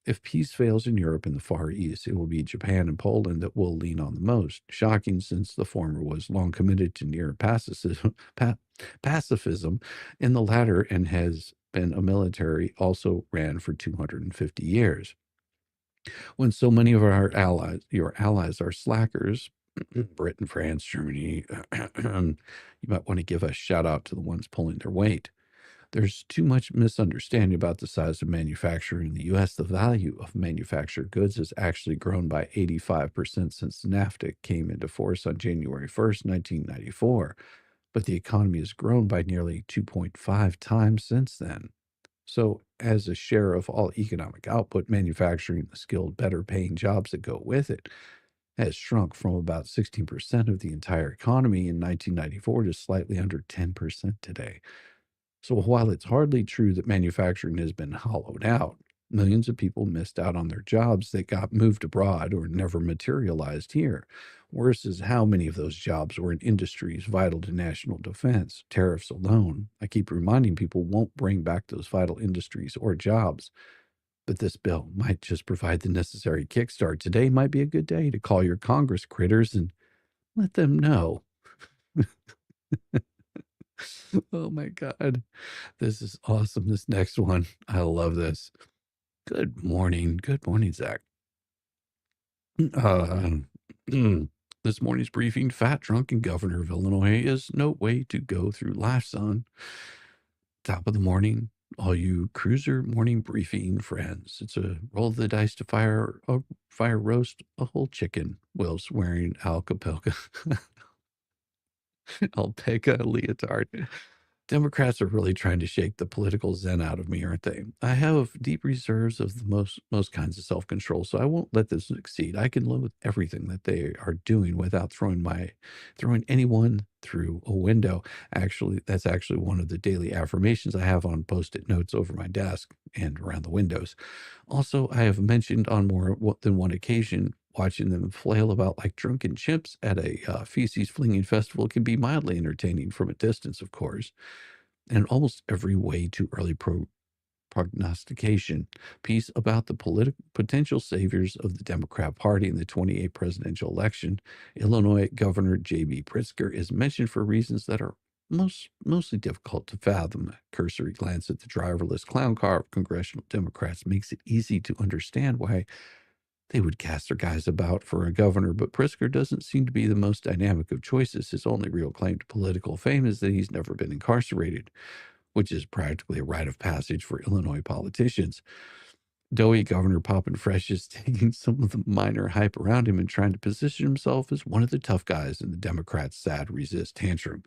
C: If peace fails in Europe and the Far East, it will be Japan and Poland that will lean on the most. Shocking, since the former was long committed to near pacifism in the latter, and has been a military also ran for 250 years. When so many of your allies are slackers, Britain, France, Germany, you might want to give a shout out to the ones pulling their weight. There's too much misunderstanding about the size of manufacturing in the U.S. The value of manufactured goods has actually grown by 85% since NAFTA came into force on January 1st, 1994. But the economy has grown by nearly 2.5 times since then. So, as a share of all economic output, manufacturing, the skilled, better paying jobs that go with it, has shrunk from about 16% of the entire economy in 1994 to slightly under 10% today. So while it's hardly true that manufacturing has been hollowed out, millions of people missed out on their jobs that got moved abroad or never materialized here. Worse is how many of those jobs were in industries vital to national defense. Tariffs alone, I keep reminding people, won't bring back those vital industries or jobs. But this bill might just provide the necessary kickstart. Today might be a good day to call your Congress critters and let them know. Oh my God. This is awesome. This next one, I love this. Good morning. Good morning, Zach. This morning's briefing: fat, drunken governor of Illinois is no way to go through life, son. Top of the morning, all you cruiser morning briefing friends. It's a roll of the dice to fire roast a whole chicken whilst wearing alpaca leotard. Democrats are really trying to shake the political zen out of me, aren't they? I have deep reserves of the most kinds of self-control, so I won't let this succeed. I can live with everything that they are doing without throwing anyone through a window. Actually, that's actually one of the daily affirmations I have on post-it notes over my desk and around the windows. Also, I have mentioned on more than one occasion watching them flail about like drunken chimps at a feces flinging festival can be mildly entertaining from a distance, of course, and almost every way too early prognostication piece about the potential saviors of the Democrat Party in the 28 presidential election, Illinois Governor J.B. Pritzker, is mentioned for reasons that are mostly difficult to fathom. A cursory glance at the driverless clown car of congressional Democrats makes it easy to understand why they would cast their guys about for a governor, but Pritzker doesn't seem to be the most dynamic of choices. His only real claim to political fame is that he's never been incarcerated, which is practically a rite of passage for Illinois politicians. Doughy Governor Poppin' Fresh is taking some of the minor hype around him and trying to position himself as one of the tough guys in the Democrats' sad resist tantrum.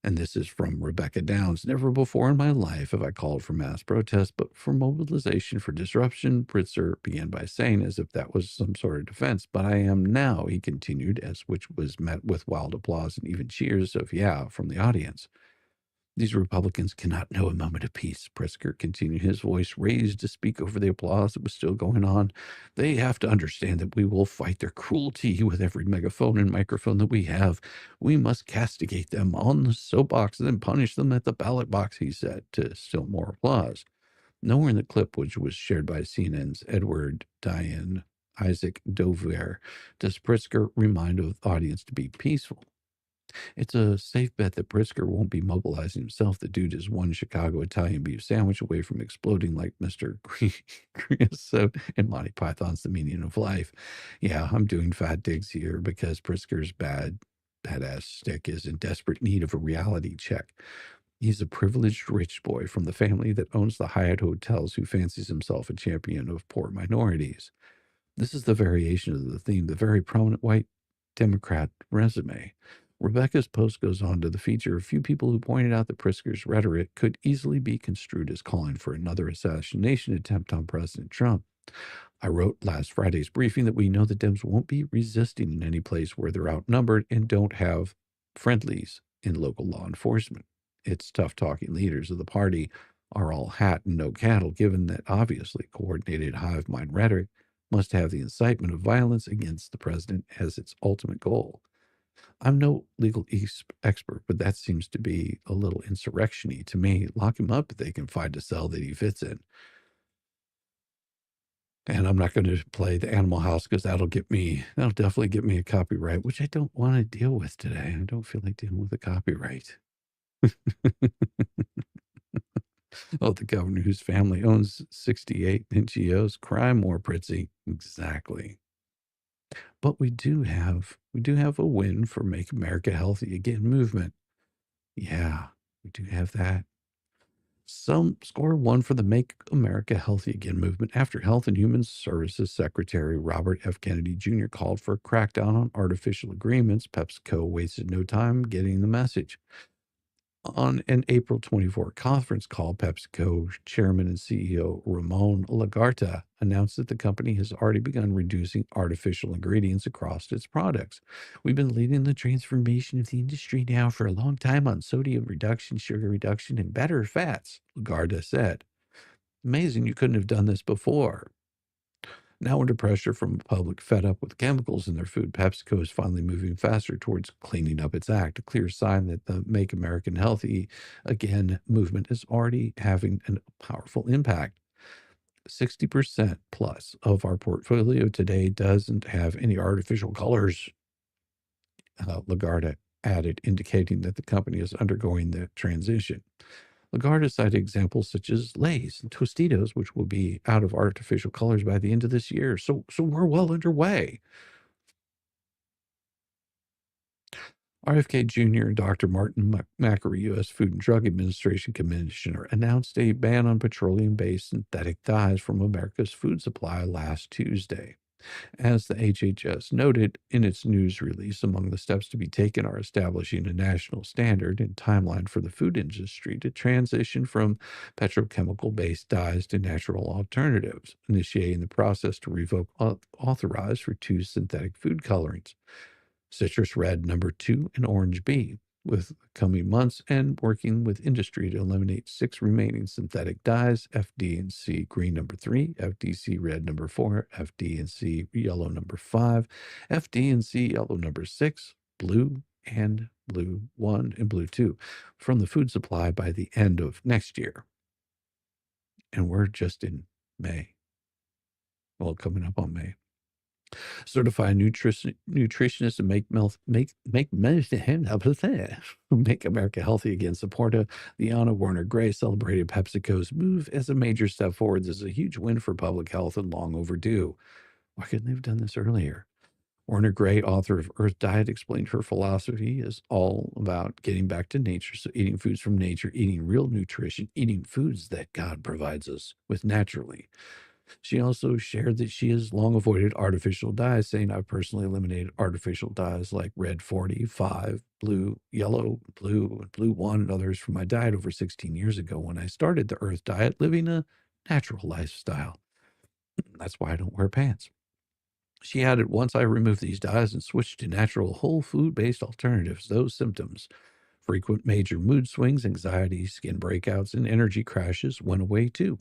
C: And this is from Rebecca Downs. Never before in my life have I called for mass protest, but for mobilization for disruption. Pritzker began by saying, as if that was some sort of defense, but I am now, he continued, as which was met with wild applause and even cheers of yeah from the audience. These Republicans cannot know a moment of peace, Pritzker continued, his voice raised to speak over the applause that was still going on. They have to understand that we will fight their cruelty with every megaphone and microphone that we have. We must castigate them on the soapbox and then punish them at the ballot box, he said, to still more applause. Nowhere in the clip, which was shared by CNN's Edward Diane Isaac Dover, does Pritzker remind the audience to be peaceful. It's a safe bet that Pritzker won't be mobilizing himself. The dude is one Chicago Italian beef sandwich away from exploding like Mr. Creosote in Monty Python's The Meaning of Life. Yeah, I'm doing fat digs here because Pritzker's badass stick is in desperate need of a reality check. He's a privileged rich boy from the family that owns the Hyatt hotels who fancies himself a champion of poor minorities. This is the variation of the theme, the very prominent white Democrat resume. Rebecca's post goes on to feature a few people who pointed out that Pritzker's rhetoric could easily be construed as calling for another assassination attempt on President Trump. I wrote last Friday's briefing that we know the Dems won't be resisting in any place where they're outnumbered and don't have friendlies in local law enforcement. Its tough-talking leaders of the party are all hat and no cattle, given that obviously coordinated hive mind rhetoric must have the incitement of violence against the president as its ultimate goal. I'm no legal expert, but that seems to be a little insurrection-y to me. Lock him up if they can find a cell that he fits in. And I'm not going to play the Animal House because that'll definitely get me a copyright, which I don't want to deal with today. I don't feel like dealing with a copyright. Oh, the governor whose family owns 68 NGOs. Crime more, Pritzy. Exactly. But we do have a win for Make America Healthy Again movement. Yeah, we do have that. Some score one for the Make America Healthy Again movement after Health and Human Services Secretary Robert F. Kennedy Jr. called for a crackdown on artificial agreements. PepsiCo wasted no time getting the message. On an April 24 conference call, PepsiCo chairman and CEO Ramon Lagarta announced that the company has already begun reducing artificial ingredients across its products. We've been leading the transformation of the industry now for a long time on sodium reduction, sugar reduction, and better fats, Lagarta said. Amazing you couldn't have done this before. Now under pressure from a public fed up with chemicals in their food, PepsiCo is finally moving faster towards cleaning up its act, a clear sign that the Make America Healthy Again movement is already having a powerful impact. 60% plus of our portfolio today doesn't have any artificial colors, Lagarde added, indicating that the company is undergoing the transition. Lagarde cited examples such as Lay's and Tostitos, which will be out of artificial colors by the end of this year. So we're well underway. RFK Jr. and Dr. Martin Macri, U.S. Food and Drug Administration Commissioner, announced a ban on petroleum-based synthetic dyes from America's food supply last Tuesday. As the HHS noted in its news release, among the steps to be taken are establishing a national standard and timeline for the food industry to transition from petrochemical-based dyes to natural alternatives, initiating the process to revoke authorize for 2 synthetic food colorings, citrus red number 2 and orange B, with coming months and working with industry to eliminate 6 remaining synthetic dyes, FD&C green number 3, FDC red number 4, FD&C yellow number 5, FD&C yellow number 6, blue and blue 1 and blue 2 from the food supply by the end of next year. And we're just in May. Well, coming up on May. Certified nutritionists and make America healthy again. Supporter Liana Warner Gray celebrated PepsiCo's move as a major step forward. This is a huge win for public health and long overdue. Why couldn't they have done this earlier? Warner Gray, author of Earth Diet, explained her philosophy is all about getting back to nature. So eating foods from nature, eating real nutrition, eating foods that God provides us with naturally. She also shared that she has long avoided artificial dyes, saying, I've personally eliminated artificial dyes like red 45, blue, yellow, blue, and blue 1, and others from my diet over 16 years ago when I started the Earth Diet, living a natural lifestyle. That's why I don't wear pants. She added, once I removed these dyes and switched to natural whole food-based alternatives, those symptoms, frequent major mood swings, anxiety, skin breakouts, and energy crashes went away too.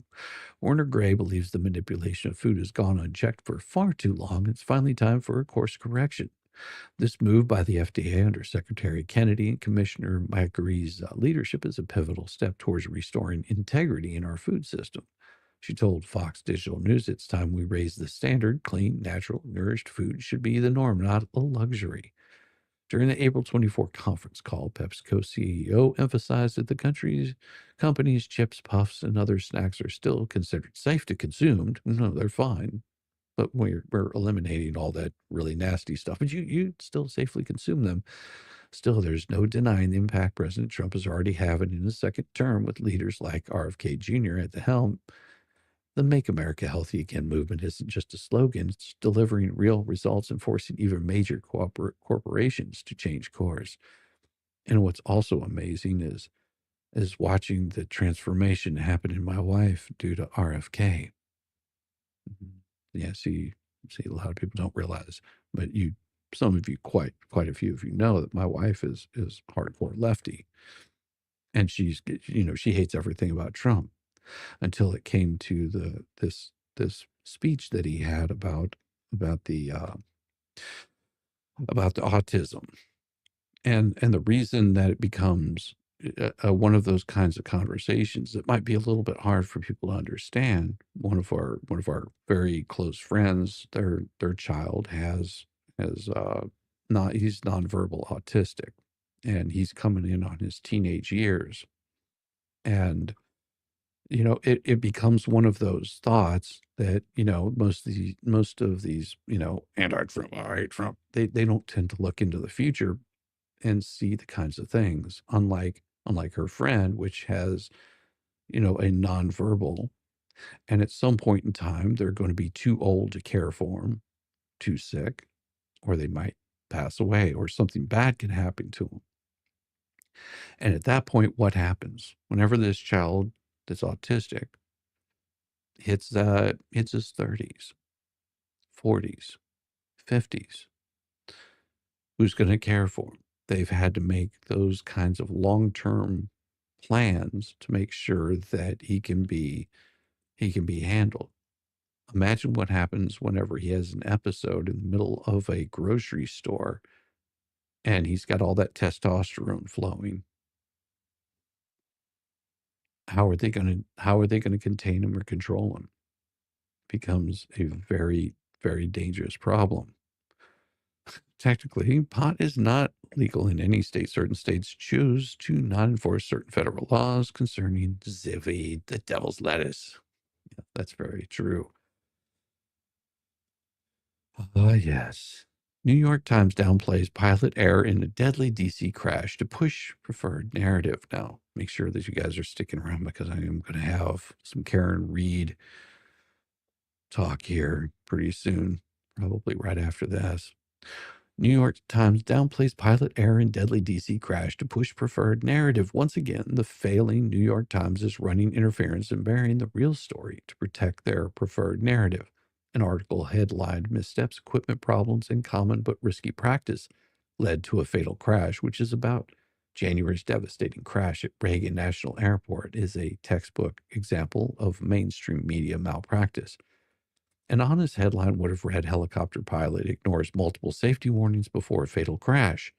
C: Warner Gray believes the manipulation of food has gone unchecked for far too long. It's finally time for a course correction. This move by the FDA under Secretary Kennedy and Commissioner McGree's leadership is a pivotal step towards restoring integrity in our food system. She told Fox Digital News, it's time we raise the standard. Clean, natural, nourished food should be the norm, not a luxury. During the April 24 conference call, PepsiCo CEO emphasized that the company's chips, puffs, and other snacks are still considered safe to consume. No, they're fine, but we're eliminating all that really nasty stuff. But you still safely consume them. Still, there's no denying the impact President Trump is already having in his second term with leaders like RFK Jr. at the helm. The Make America Healthy Again movement isn't just a slogan, it's delivering real results and forcing even major corporations to change course. And what's also amazing is watching the transformation happen in my wife due to RFK. Yeah, see, a lot of people don't realize, but some of you, quite a few of you know that my wife is hardcore lefty. And she hates everything about Trump. Until it came to this speech that he had about the autism, and the reason that it becomes one of those kinds of conversations that might be a little bit hard for people to understand. One of our very close friends, their child he's nonverbal autistic, and he's coming in on his teenage years, and it becomes one of those thoughts that, most of these, anti-Trump, I hate Trump, they don't tend to look into the future and see the kinds of things, unlike her friend, which has, a nonverbal, and at some point in time, they're going to be too old to care for him, too sick, or they might pass away, or something bad can happen to them. And at that point, what happens? Whenever this child that's autistic hits his 30s, 40s, 50s, who's going to care for him? They've had to make those kinds of long-term plans to make sure that he can be handled. Imagine what happens whenever he has an episode in the middle of a grocery store and he's got all that testosterone flowing. How are they going to contain him or control him? Becomes a very, very dangerous problem. Technically, pot is not legal in any state. Certain states choose to not enforce certain federal laws concerning zivvy, the devil's lettuce. Yeah, that's very true. Yes. New York Times downplays pilot error in a deadly DC crash to push preferred narrative. Now, make sure that you guys are sticking around because I am going to have some Karen Reed talk here pretty soon. probably right after this. New York Times downplays pilot error in deadly DC crash to push preferred narrative. Once again, the failing New York Times is running interference and burying the real story to protect their preferred narrative. An article headlined Missteps, Equipment Problems, and Common but Risky Practice led to a fatal crash, which is about January's devastating crash at Reagan National Airport, is a textbook example of mainstream media malpractice. An honest headline would have read helicopter pilot ignores multiple safety warnings before a fatal crash.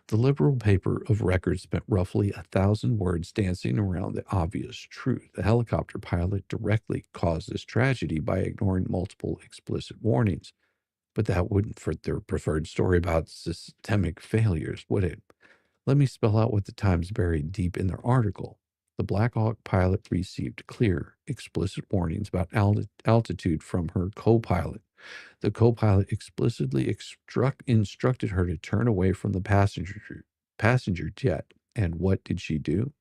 C: The liberal paper of record spent roughly 1,000 words dancing around the obvious truth. The helicopter pilot directly caused this tragedy by ignoring multiple explicit warnings. But that wouldn't fit their preferred story about systemic failures, would it? Let me spell out what the Times buried deep in their article. The Black Hawk pilot received clear, explicit warnings about altitude from her co-pilot. The co-pilot explicitly instructed her to turn away from the passenger jet. And what did she do?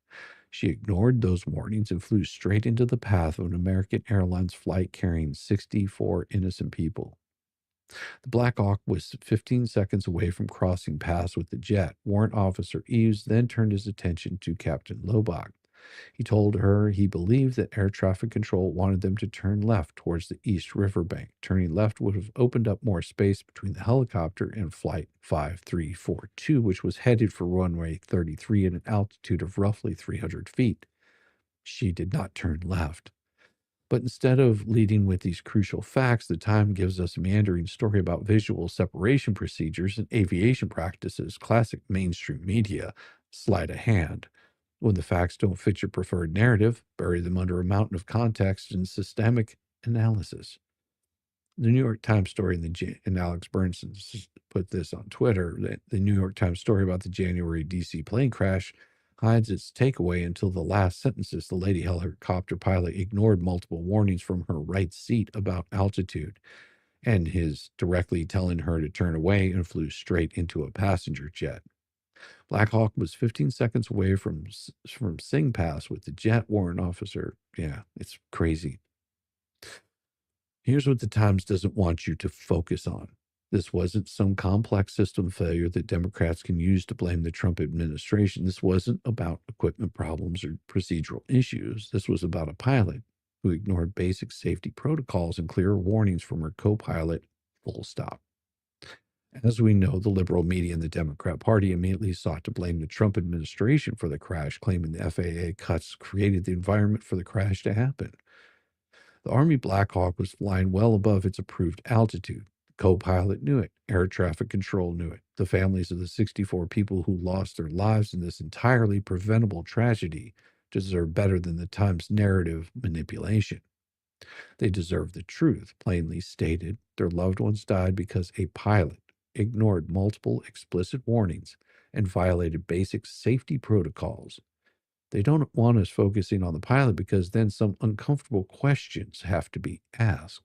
C: She ignored those warnings and flew straight into the path of an American Airlines flight carrying 64 innocent people. The Black Hawk was 15 seconds away from crossing paths with the jet. Warrant Officer Eves then turned his attention to Captain Lobach. He told her he believed that air traffic control wanted them to turn left towards the East Riverbank. Turning left would have opened up more space between the helicopter and Flight 5342, which was headed for runway 33 at an altitude of roughly 300 feet. She did not turn left. But instead of leading with these crucial facts, the Time gives us a meandering story about visual separation procedures and aviation practices, classic mainstream media, sleight of hand. When the facts don't fit your preferred narrative, bury them under a mountain of context and systemic analysis. The New York Times story, and Alex Bernson put this on Twitter, the New York Times story about the January DC plane crash hides its takeaway until the last sentences. The lady helicopter pilot ignored multiple warnings from her right seat about altitude and his directly telling her to turn away, and flew straight into a passenger jet. Black Hawk was 15 seconds away from Sing Pass with the jet. Warrant officer. Yeah, it's crazy. Here's what the Times doesn't want you to focus on. This wasn't some complex system failure that Democrats can use to blame the Trump administration. This wasn't about equipment problems or procedural issues. This was about a pilot who ignored basic safety protocols and clear warnings from her co-pilot, full stop. As we know, the liberal media and the Democrat Party immediately sought to blame the Trump administration for the crash, claiming the FAA cuts created the environment for the crash to happen. The Army Black Hawk was flying well above its approved altitude. The co-pilot knew it. Air traffic control knew it. The families of the 64 people who lost their lives in this entirely preventable tragedy deserve better than the Times narrative manipulation. They deserve the truth, plainly stated. Their loved ones died because a pilot ignored multiple explicit warnings and violated basic safety protocols. They don't want us focusing on the pilot because then some uncomfortable questions have to be asked.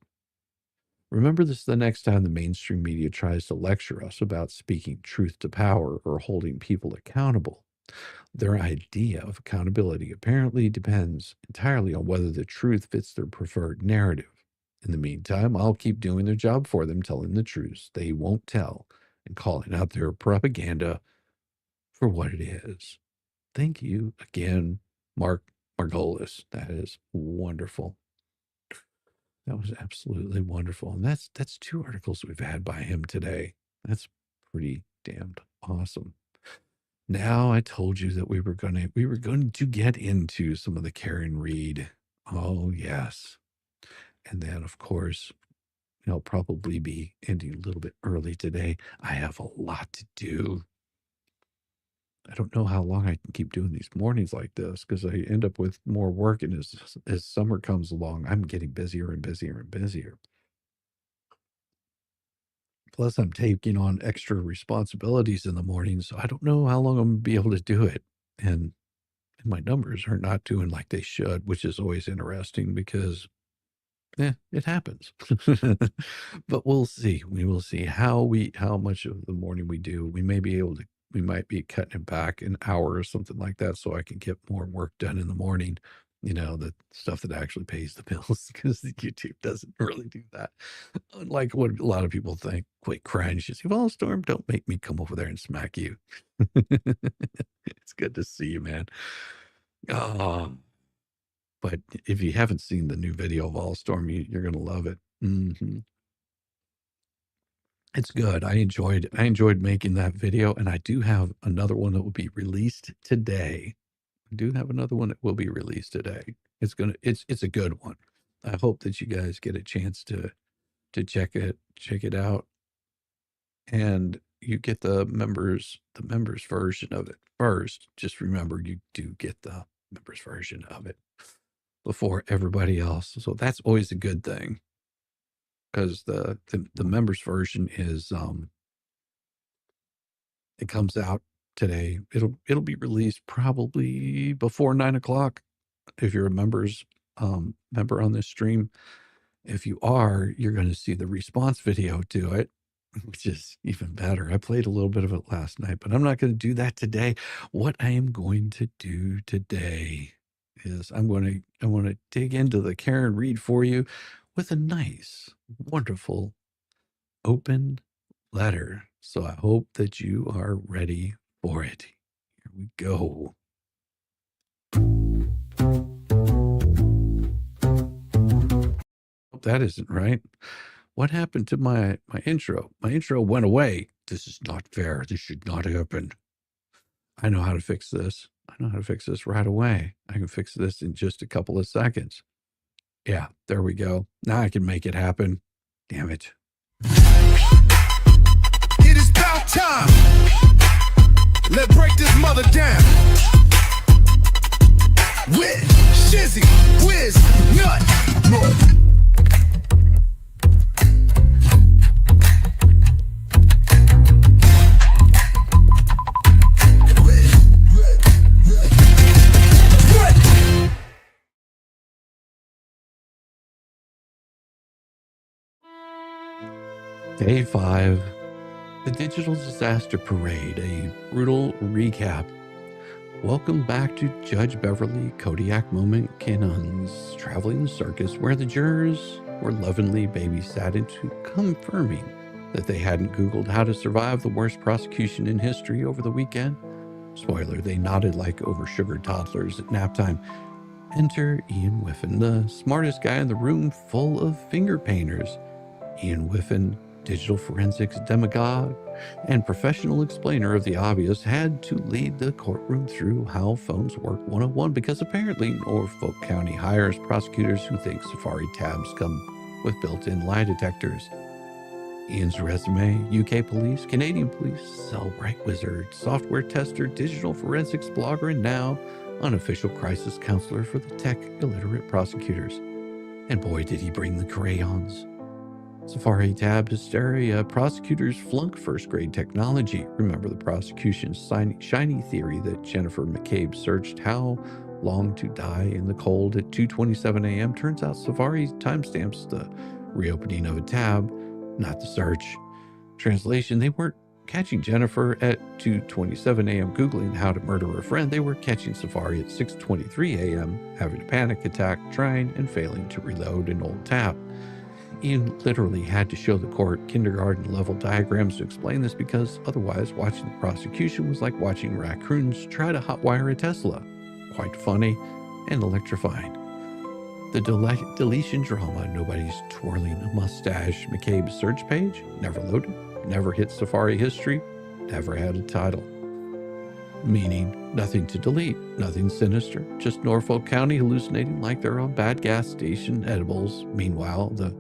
C: Remember this the next time the mainstream media tries to lecture us about speaking truth to power or holding people accountable. Their idea of accountability apparently depends entirely on whether the truth fits their preferred narrative. In the meantime, I'll keep doing their job for them, telling the truth they won't tell and calling out their propaganda for what it is. Thank you again, Mark Margolis. That is wonderful. That was absolutely wonderful. And that's 2 articles we've had by him today. That's pretty damned awesome. Now I told you that we were going to get into some of the Karen Reed. Oh, yes. And then, of course, I'll probably be ending a little bit early today. I have a lot to do. I don't know how long I can keep doing these mornings like this because I end up with more work. And as summer comes along, I'm getting busier and busier and busier. Plus, I'm taking on extra responsibilities in the morning, so I don't know how long I'm going to be able to do it. And my numbers are not doing like they should, which is always interesting because it happens. But we'll see. We will see how much of the morning we do. We might be cutting it back an hour or something like that so I can get more work done in the morning. You know, the stuff that actually pays the bills, because YouTube doesn't really do that. Unlike what a lot of people think. Quick cringe. You see, well, Storm, don't make me come over there and smack you. It's good to see you, man. But if you haven't seen the new video of Allstorm, you're gonna love it. It's good. I enjoyed making that video, and I do have another one that will be released today. I do have another one that will be released today. It's a good one. I hope that you guys get a chance to check it out, and you get the members version of it first. Just remember, you do get the members version of it before everybody else. So that's always a good thing, because the members version is it comes out today. It'll be released probably before 9 o'clock if you're a member on this stream. If you are, you're going to see the response video to it, which is even better. I played a little bit of it last night, but I'm not going to do that today. What I am going to do today is I'm going to dig into the Karen read for you with a nice, wonderful, open letter. So I hope that you are ready for it. Here we go. Hope that isn't right. What happened to my intro? My intro went away. This is not fair. This should not happen. I know how to fix this. I know how to fix this right away. I can fix this in just a couple of seconds. Yeah, there we go. Now I can make it happen. Damn it.
G: It is about time. Let's break this mother down. With Shizzy, Whiz, Nut.
C: Day 5, the Digital Disaster Parade, a brutal recap. Welcome back to Judge Beverly Kodiak Moment Cannon's traveling circus, where the jurors were lovingly babysat into confirming that they hadn't Googled how to survive the worst prosecution in history over the weekend. Spoiler, they nodded like over-sugared toddlers at nap time. Enter Ian Whiffen, the smartest guy in the room full of finger painters. Ian Whiffen, digital forensics demagogue and professional explainer of the obvious, had to lead the courtroom through how phones work 101, because apparently Norfolk County hires prosecutors who think Safari tabs come with built-in lie detectors. Ian's resume: UK police, Canadian police, Cellbrite wizard, software tester, digital forensics blogger, and now unofficial crisis counselor for the tech illiterate prosecutors. And boy, did he bring the crayons. Safari tab hysteria. Prosecutors flunk first-grade technology. Remember the prosecution's shiny theory that Jennifer McCabe searched how long to die in the cold at 2:27 a.m. Turns out Safari timestamps the reopening of a tab, not the search. Translation: they weren't catching Jennifer at 2:27 a.m. Googling how to murder a friend. They were catching Safari at 6:23 a.m. having a panic attack, trying and failing to reload an old tab. Ian literally had to show the court kindergarten-level diagrams to explain this, because otherwise watching the prosecution was like watching raccoons try to hotwire a Tesla. Quite funny and electrifying. The deletion drama: nobody's twirling a mustache. McCabe's search page never loaded, never hit Safari history, never had a title. Meaning, nothing to delete, nothing sinister, just Norfolk County hallucinating like they're on bad gas station edibles. Meanwhile, the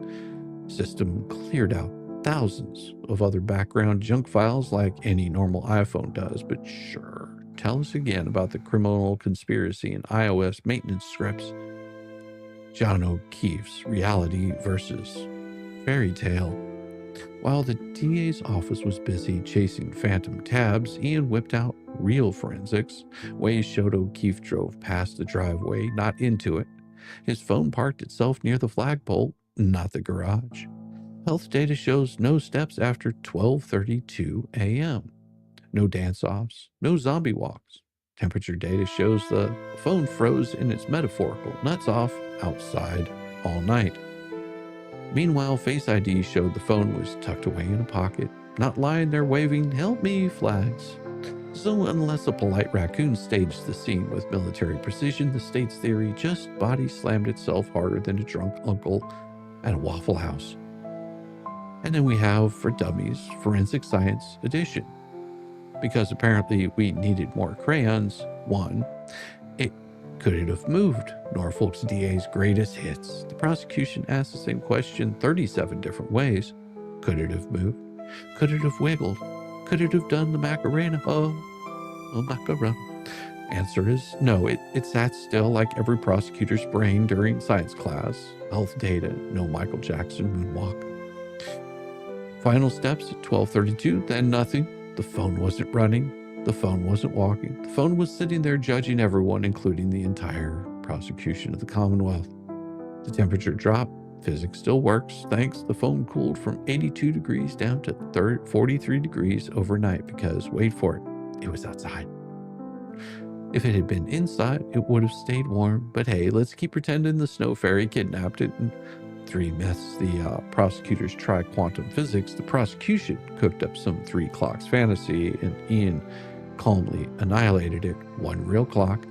C: system cleared out thousands of other background junk files like any normal iPhone does. But sure, tell us again about the criminal conspiracy in iOS maintenance scripts. John O'Keefe's reality versus fairy tale. While the DA's office was busy chasing phantom tabs, Ian whipped out real forensics. Waze showed O'Keefe drove past the driveway, not into it. His phone parked itself near the flagpole, not the garage. Health data shows no steps after 12:32 a.m. No dance-offs, no zombie walks, Temperature data shows the phone froze in its metaphorical nuts off outside all night. Meanwhile, Face ID showed the phone was tucked away in a pocket, not lying there waving "help me" flags. So unless a polite raccoon staged the scene with military precision, the state's theory just body slammed itself harder than a drunk uncle at a Waffle House. And then we have, for dummies, Forensic Science Edition. Because apparently we needed more crayons. 1. Could it have moved? Norfolk's DA's greatest hits. The prosecution asked the same question 37 different ways. Could it have moved? Could it have wiggled? Could it have done the Macarena? Oh, Macarena. Answer is no. It sat still like every prosecutor's brain during science class. Health data, no Michael Jackson moonwalk. Final steps at 12:32, then nothing. The phone wasn't running. The phone wasn't walking. The phone was sitting there judging everyone, including the entire prosecution of the Commonwealth. The temperature dropped. Physics still works. Thanks. The phone cooled from 82 degrees down to 43 degrees overnight because, wait for it, it was outside. If it had been inside, it would have stayed warm. But hey, let's keep pretending the snow fairy kidnapped it. And 3 myths. The prosecutors tried quantum physics. The prosecution cooked up some 3 clocks fantasy, and Ian calmly annihilated it. 1 real clock,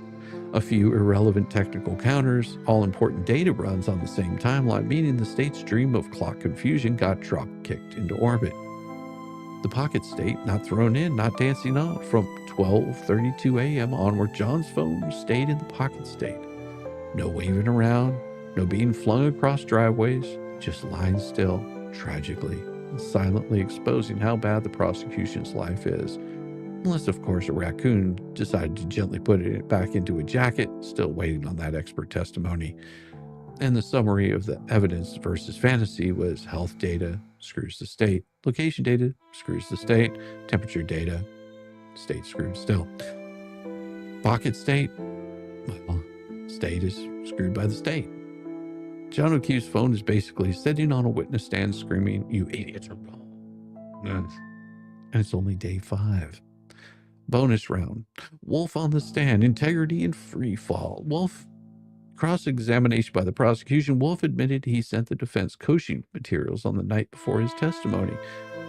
C: a few irrelevant technical counters, all important data runs on the same timeline, meaning the state's dream of clock confusion got drop kicked into orbit. The pocket state, not thrown in, not dancing on. From 12:32 a.m. onward, John's phone stayed in the pocket state. No waving around, no being flung across driveways, just lying still, tragically and silently exposing how bad the prosecution's life is. Unless, of course, a raccoon decided to gently put it back into a jacket, still waiting on that expert testimony. And the summary of the evidence versus fantasy was health data screws the state, location data screws the state, temperature data, state screwed still. Pocket state, well, state is screwed by the state. John O'Keefe's phone is basically sitting on a witness stand screaming, "You idiots are wrong." Yes. And it's only day 5. Bonus round. Wolf on the stand, integrity and free fall. Wolf cross-examination by the prosecution. Wolf admitted he sent the defense coaching materials on the night before his testimony.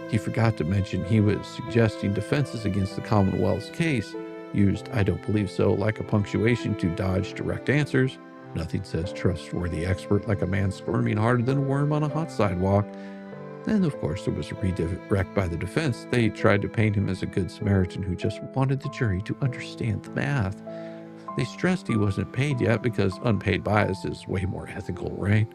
C: He forgot to mention he was suggesting defenses against the Commonwealth's case, used "I don't believe so" like a punctuation to dodge direct answers. Nothing says trustworthy expert like a man squirming harder than a worm on a hot sidewalk. And of course, there was a redirect by the defense. They tried to paint him as a good Samaritan who just wanted the jury to understand the math. They stressed he wasn't paid yet because unpaid bias is way more ethical, right?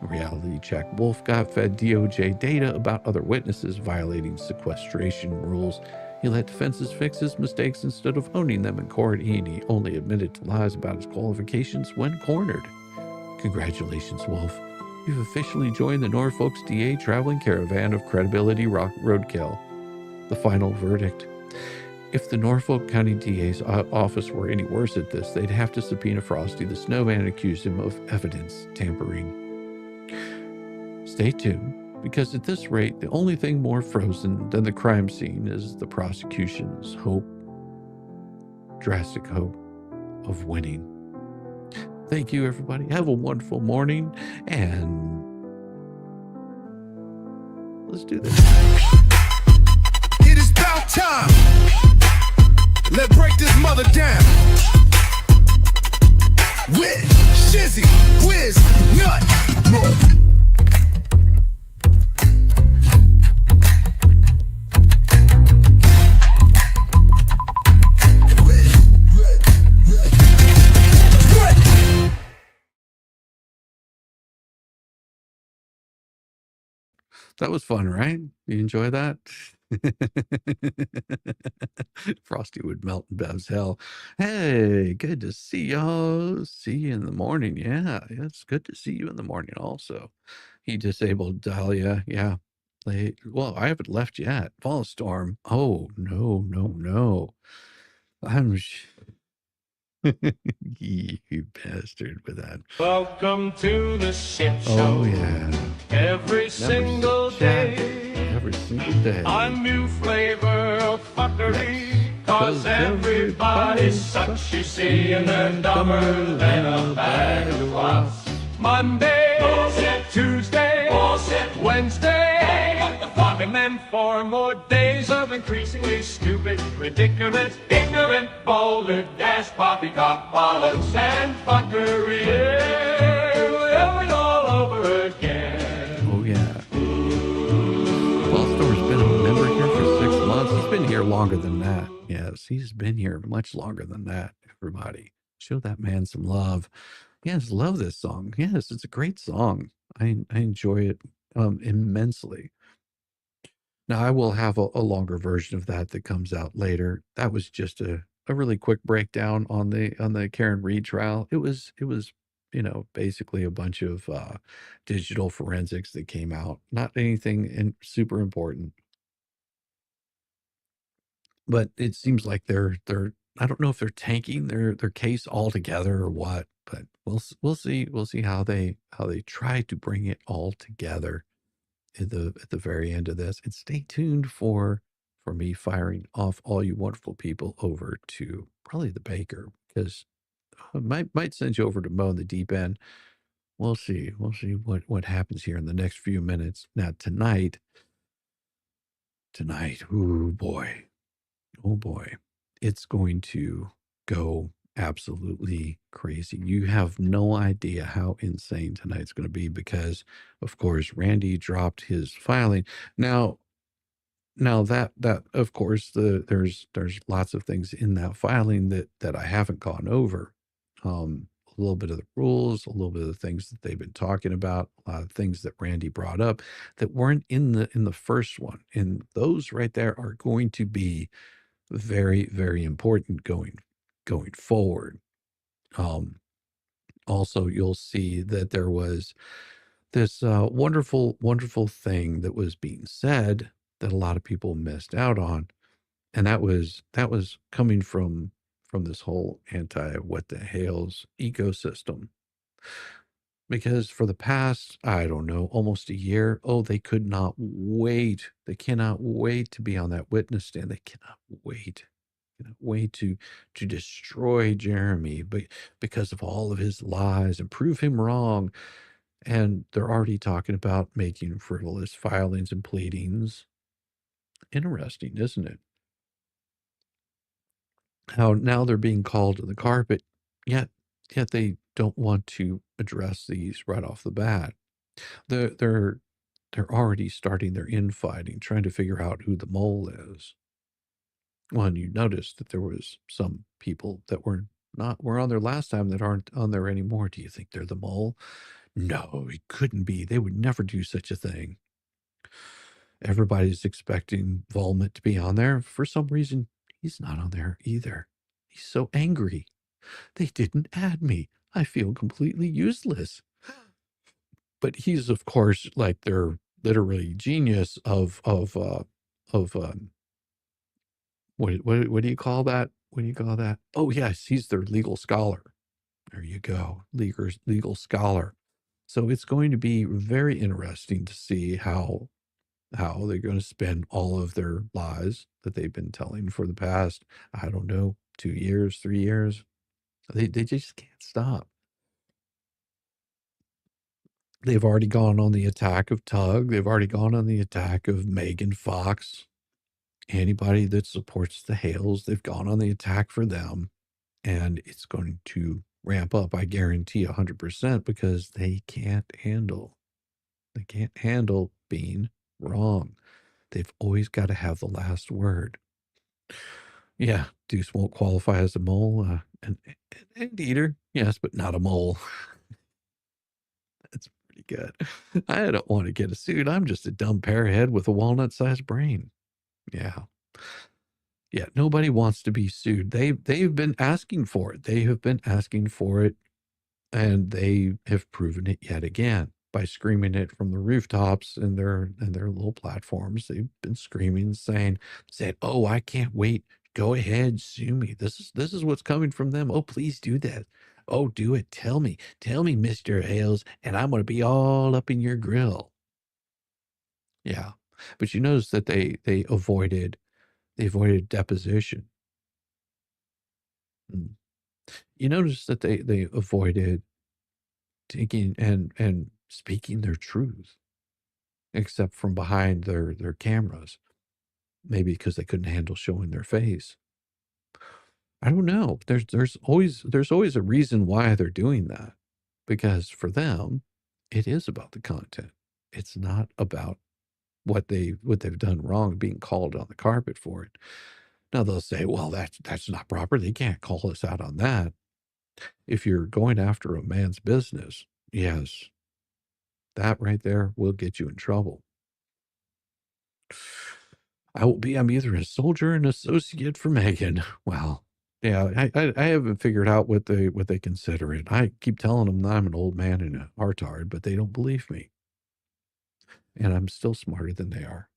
C: Reality check. Wolf got fed DOJ data about other witnesses violating sequestration rules. He let defenses fix his mistakes instead of owning them in court. He only admitted to lies about his qualifications when cornered. Congratulations, Wolf. You've officially joined the Norfolk's DA traveling caravan of credibility roadkill. The final verdict. If the Norfolk County DA's office were any worse at this, they'd have to subpoena Frosty the Snowman and accuse him of evidence tampering. Stay tuned, because at this rate, the only thing more frozen than the crime scene is the prosecution's hope, drastic hope, of winning. Thank you, everybody. Have a wonderful morning, and let's do this.
G: It is about time. Let's break this mother down. With Shizzy, Whiz, Nut.
C: That was fun, right? You enjoy that? Frosty would melt in Bev's hell. Hey, good to see y'all. See you in the morning. Yeah, it's good to see you in the morning also. He disabled Dahlia. Yeah. Well, I haven't left yet. Fall storm. Oh, no. You bastard with that.
D: Welcome to the shit show.
C: Oh, yeah.
D: Every single day.
C: Every single day.
D: A new flavor of fuckery. 'Cause everybody's such, you see, and they're dumber than a bag of rocks. Monday, bullshit. Tuesday, bullshit. Wednesday, and then 4 more days of increasingly stupid, ridiculous, ignorant, balderdash, poppycock, bollocks, and fuckery. Yeah, it all over again.
C: Oh, yeah. Wellstore's been a member here for 6 months. He's been here longer than that. Yes, he's been here much longer than that, everybody. Show that man some love. Yes, love this song. Yes, it's a great song. I enjoy it immensely. Now, I will have a longer version of that comes out later. That was just a really quick breakdown on the Karen Reed trial. It was, basically a bunch of digital forensics that came out. Not anything super important. But it seems like they're I don't know if they're tanking their case altogether or what, but we'll see how they try to bring it all together at the very end of this. And stay tuned for me firing off all you wonderful people over to probably the baker, because I might send you over to Mo in the deep end. We'll see what happens here in the next few minutes. Now tonight, oh boy, it's going to go absolutely crazy. You have no idea how insane tonight's going to be because, of course, Randy dropped his filing. Now that of course there's lots of things in that filing that I haven't gone over. A little bit of the rules, a little bit of the things that they've been talking about, a lot of things that Randy brought up that weren't in the first one, and those right there are going to be very, very important going forward. Also, you'll see that there was this wonderful thing that was being said that a lot of people missed out on, and that was coming from this whole anti what the hell's ecosystem. Because for the past, I don't know, almost a year, they could not wait. They cannot wait to be on that witness stand. They cannot wait to destroy Jeremy, but because of all of his lies and prove him wrong. And they're already talking about making frivolous filings and pleadings. Interesting, isn't it? How now they're being called to the carpet, yet they don't want to address these right off the bat. They're already starting their infighting, trying to figure out who the mole is. Well, and you notice that there was some people that were on there last time that aren't on there anymore. Do you think they're the mole? No, it couldn't be. They would never do such a thing. Everybody's expecting Volmit to be on there. For some reason, he's not on there either. He's so angry. They didn't add me. I feel completely useless. But he's, of course, like their literary genius of what do you call that? What do you call that? Oh, yes, he's their legal scholar. There you go, legal scholar. So it's going to be very interesting to see how they're going to spend all of their lies that they've been telling for the past, I don't know, 2 years, 3 years. They just can't stop. They've already gone on the attack of Tug. They've already gone on the attack of Megan Fox. Anybody that supports the Hales, they've gone on the attack for them. And it's going to ramp up, I guarantee 100%, because they can't handle being wrong. They've always got to have the last word. Yeah, Deuce won't qualify as a mole. An eater, yes, but not a mole. That's pretty good. I don't want to get a suit. I'm just a dumb pearhead with a walnut-sized brain. Yeah. Yeah, nobody wants to be sued. They've been asking for it. They have been asking for it, and they have proven it yet again by screaming it from the rooftops and their little platforms. They've been screaming, saying, "Oh, I can't wait. Go ahead, sue me. This is what's coming from them. Oh, please do that. Oh, do it. Tell me, Mr. Hales, and I'm going to be all up in your grill." Yeah, but you notice that they avoided deposition. Mm. You notice that they avoided taking and speaking their truth, except from behind their cameras. Maybe because they couldn't handle showing their face. I don't know. There's always a reason why they're doing that, because for them, it is about the content. It's not about what they've done wrong, being called on the carpet for it. Now they'll say, well, that's not proper. They can't call us out on that. If you're going after a man's business, yes, that right there will get you in trouble. I'm either a soldier or an associate for Megan. Well, yeah, I haven't figured out what they consider it. I keep telling them that I'm an old man and a heartard, but they don't believe me. And I'm still smarter than they are.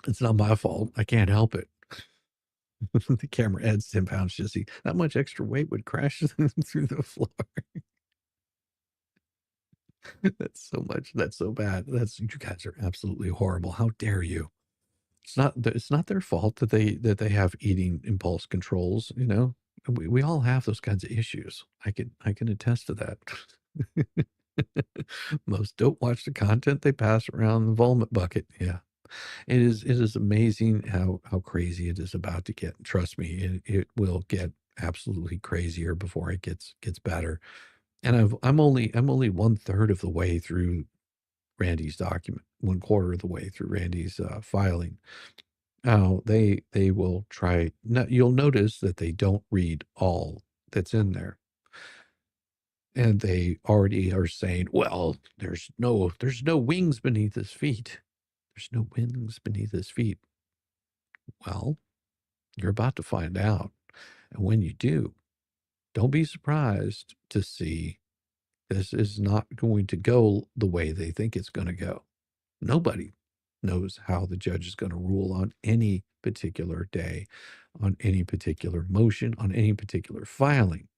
C: It's not my fault. I can't help it. The camera adds 10 pounds, Jesse. That much extra weight would crash them through the floor. That's so much. That's so bad. You guys are absolutely horrible. How dare you? It's not their fault that they have eating impulse controls, you know? We all have those kinds of issues. I can attest to that. Most don't watch the content they pass around the vomit bucket. Yeah. It is amazing how crazy it is about to get. Trust me, it will get absolutely crazier before it gets better. And I'm only 1/3 of the way through Randy's document, 1/4 of the way through Randy's filing. Oh, they will try. No, you'll notice that they don't read all that's in there, and they already are saying, "Well, there's no wings beneath his feet. There's no wings beneath his feet." Well, you're about to find out, and when you do, don't be surprised to see this is not going to go the way they think it's going to go. Nobody knows how the judge is going to rule on any particular day, on any particular motion, on any particular filing.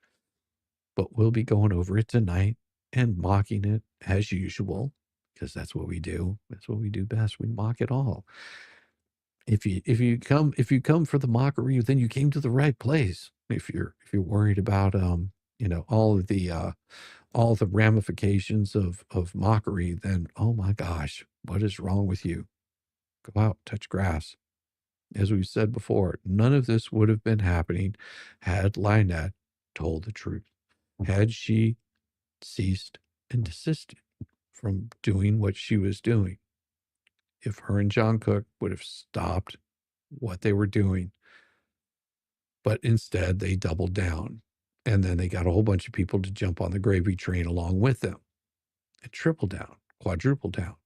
C: But we'll be going over it tonight and mocking it as usual, because that's what we do. That's what we do best. We mock it all. If you come for the mockery, then you came to the right place. If you're worried about all the ramifications of mockery, then oh my gosh, what is wrong with you? Go out, touch grass. As we've said before, none of this would have been happening had Lynette told the truth. Had she ceased and desisted from doing what she was doing. If her and John Cook would have stopped what they were doing, but instead they doubled down. And then they got a whole bunch of people to jump on the gravy train along with them. And triple down, quadruple down.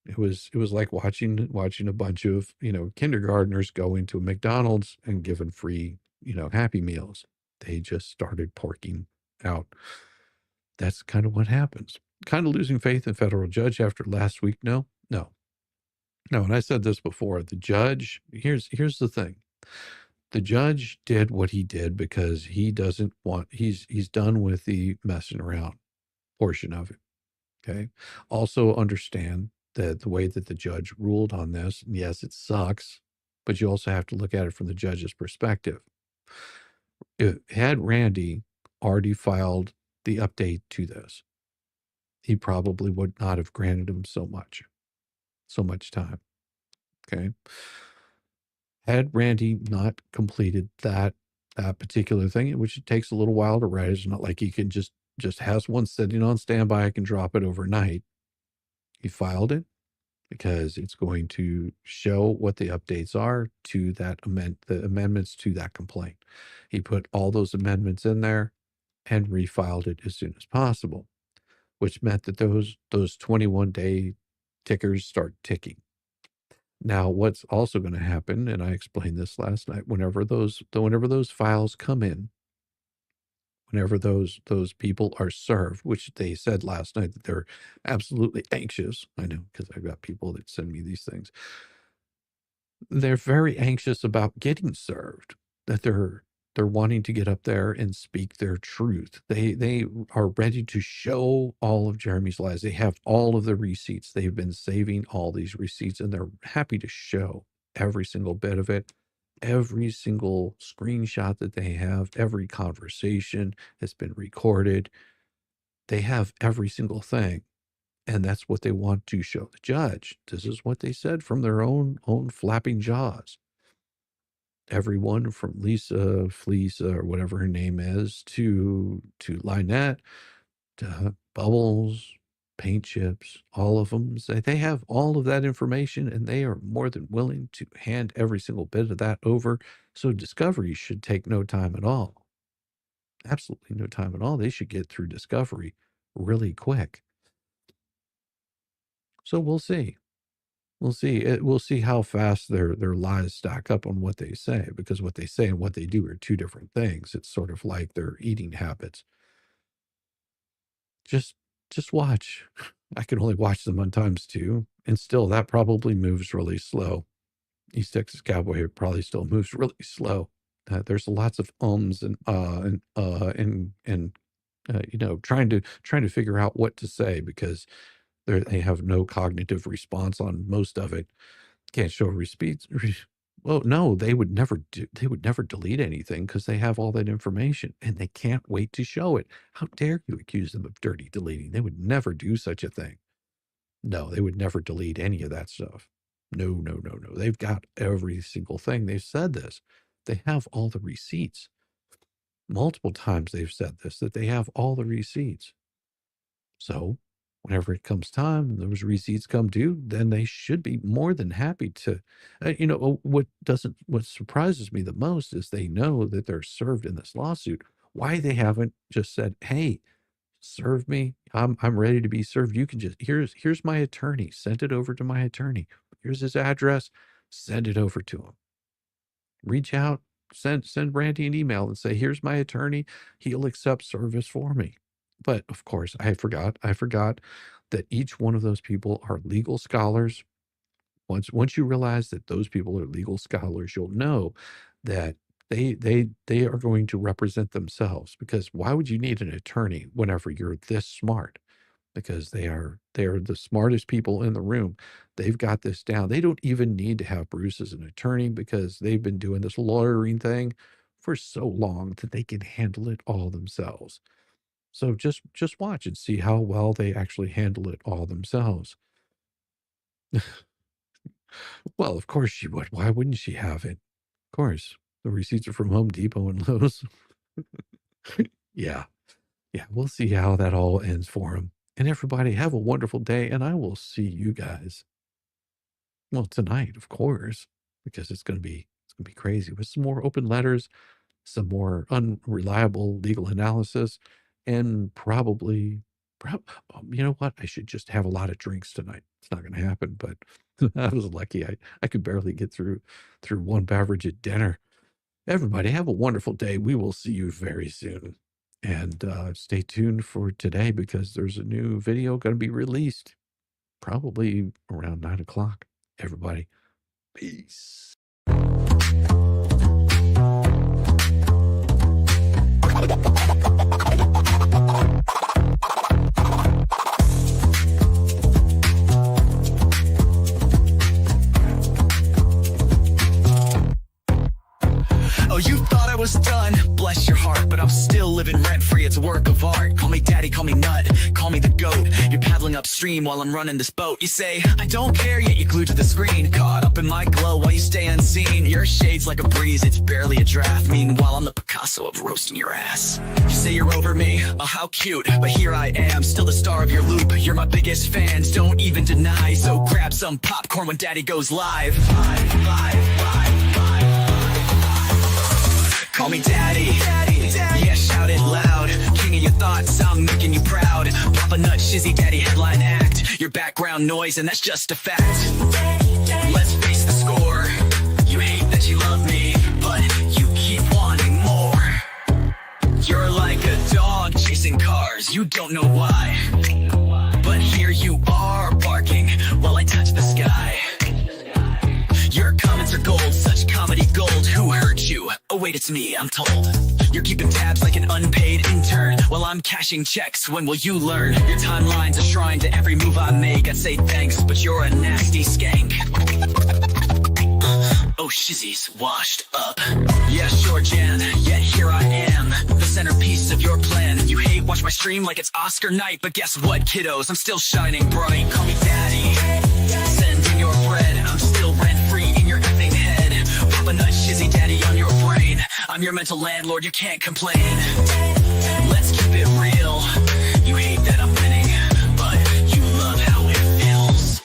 C: It was like watching a bunch of, kindergartners go into a McDonald's and given free, Happy Meals. They just started porking out. That's kind of what happens. Kind of losing faith in federal judge after last week. No. And I said this before, the judge, here's the thing. The judge did what he did because he's done with the messing around portion of it. Okay. Also understand that the way that the judge ruled on this, yes, it sucks, but you also have to look at it from the judge's perspective. Had Randy already filed the update to this, he probably would not have granted him so much time. Okay. Had Randy not completed that particular thing, which it takes a little while to write, it's not like he can just has one sitting on standby, I can drop it overnight. He filed it because it's going to show what the updates are to the amendments to that complaint. He put all those amendments in there and refiled it as soon as possible, which meant that those 21-day tickers start ticking. Now, what's also going to happen, and I explained this last night, whenever those files come in, whenever those people are served, which they said last night that they're absolutely anxious. I know, because I've got people that send me these things. They're very anxious about getting served, that they're wanting to get up there and speak their truth. They are ready to show all of Jeremy's lies. They have all of the receipts. They've been saving all these receipts, and they're happy to show every single bit of it. every single screenshot that they have, every conversation has been recorded. They have every single thing. And that's what they want to show the judge. This is what they said from their own flapping jaws. Everyone from Lisa, Fleesa, or whatever her name is, to Lynette, to Bubbles, Paint Chips, all of them say they have all of that information, and they are more than willing to hand every single bit of that over. So discovery should take no time at all. Absolutely no time at all. They should get through discovery really quick. So we'll see. We'll see. We'll see how fast their lies stack up on what they say, because what they say and what they do are two different things. It's sort of like their eating habits. Just watch. I can only watch them on times 2, and still that probably moves really slow. East Texas Cowboy probably still moves really slow. There's lots of ums and you know, trying to figure out what to say, because they have no cognitive response on most of it. Can't show well, no, they would never delete anything, because they have all that information and they can't wait to show it. How dare you accuse them of dirty deleting? They would never do such a thing. No, they would never delete any of that stuff. No. They've got every single thing. They've said this. They have all the receipts. Multiple times they've said this, that they have all the receipts. So whenever it comes time and those receipts come due, then they should be more than happy to, you know, what surprises me the most is they know that they're served in this lawsuit. Why they haven't just said, hey, serve me. I'm ready to be served. You can just, here's my attorney. Send it over to my attorney. Here's his address. Send it over to him. Reach out, send Randy an email and say, here's my attorney. He'll accept service for me. But of course, I forgot that each one of those people are legal scholars. Once you realize that those people are legal scholars, you'll know that they are going to represent themselves, because why would you need an attorney whenever you're this smart? Because they are the smartest people in the room. They've got this down. They don't even need to have Bruce as an attorney, because they've been doing this lawyering thing for so long that they can handle it all themselves. So just watch and see how well they actually handle it all themselves. Well, of course she would. Why wouldn't she have it? Of course. The receipts are from Home Depot and Lowe's. Yeah, we'll see how that all ends for them. And everybody have a wonderful day, and I will see you guys, well, tonight, of course, because it's gonna be crazy with some more open letters, some more unreliable legal analysis, and probably, you know what? I should just have a lot of drinks tonight. It's not gonna happen, but I was lucky. I could barely get through one beverage at dinner. Everybody have a wonderful day. We will see you very soon. And stay tuned for today, because there's a new video going to be released probably around 9 o'clock. Everybody, peace.
G: Oh, you thought I was done, bless your heart, but I'm still living rent-free, it's a work of art. Call me daddy, call me nut, call me the goat. You're paddling upstream while I'm running this boat. You say, I don't care, yet you're glued to the screen, caught up in my glow while you stay unseen. Your shade's like a breeze, it's barely a draft. Meanwhile, I'm the Picasso of roasting your ass. You say you're over me, oh how cute, but here I am, still the star of your loop. You're my biggest fans, don't even deny, so grab some popcorn when daddy goes live. Live. Call me daddy, yeah, shout it loud. King of your thoughts, I'm making you proud. Papa Nut, Shizzy Daddy, headline act. Your background noise, and that's just a fact. Let's face the score. You hate that you love me, but you keep wanting more. You're like a dog chasing cars, you don't know why. But here you are, barking while I touch the sky. Your comments are gold, such comedy gold. Who hurt you? Oh wait, it's me, I'm told. You're keeping tabs like an unpaid intern while I'm cashing checks. When will you learn? Your timeline's a shrine to every move I make. I'd say thanks, but you're a nasty skank. Oh
H: shizzy's washed up. Yeah, sure, Jan, yet here I am, the centerpiece of your plan. You hate watch my stream like it's Oscar night, but guess what, kiddos? I'm still shining bright. Call me daddy, send in your bread. I'm still rent-free in your effing head. Pop a nut, shizzy daddy on your brain. I'm your mental landlord, you can't complain. Let's keep it real. You hate that I'm winning, but you love how it feels.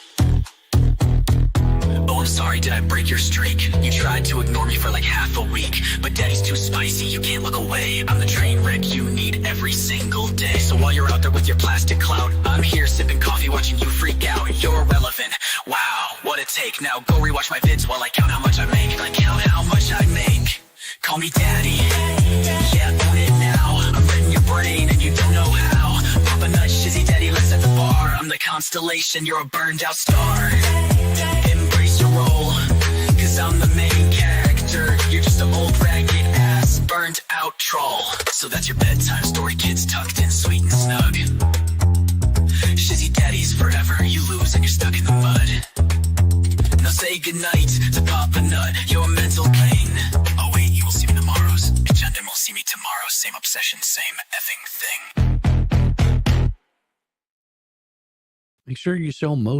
H: Oh, I'm sorry, did I break your streak? You tried to ignore me for like half a week, but daddy's too spicy, you can't look away. I'm the train wreck you need every single day. So while you're out there with your plastic clout, I'm here sipping coffee watching you freak out. You're irrelevant, wow, what a take. Now go rewatch my vids while I count how much I make. I count how much I make. Call me daddy, yeah, own it now. I'm reading your brain and you don't know how. Pop a nut, shizzy daddy, let's set the bar. I'm the constellation, you're a burned out star. Embrace your role, cause I'm the main character. You're just an old ragged ass, burned out troll. So that's your bedtime story, kids tucked in sweet and snug. Shizzy daddy's forever, you lose and you're stuck in the mud. Now say goodnight to Papa Nut, your mental pain. Oh wait, you will see me tomorrow's agenda will see me tomorrow. Same obsession, same effing thing.
C: Make sure you show most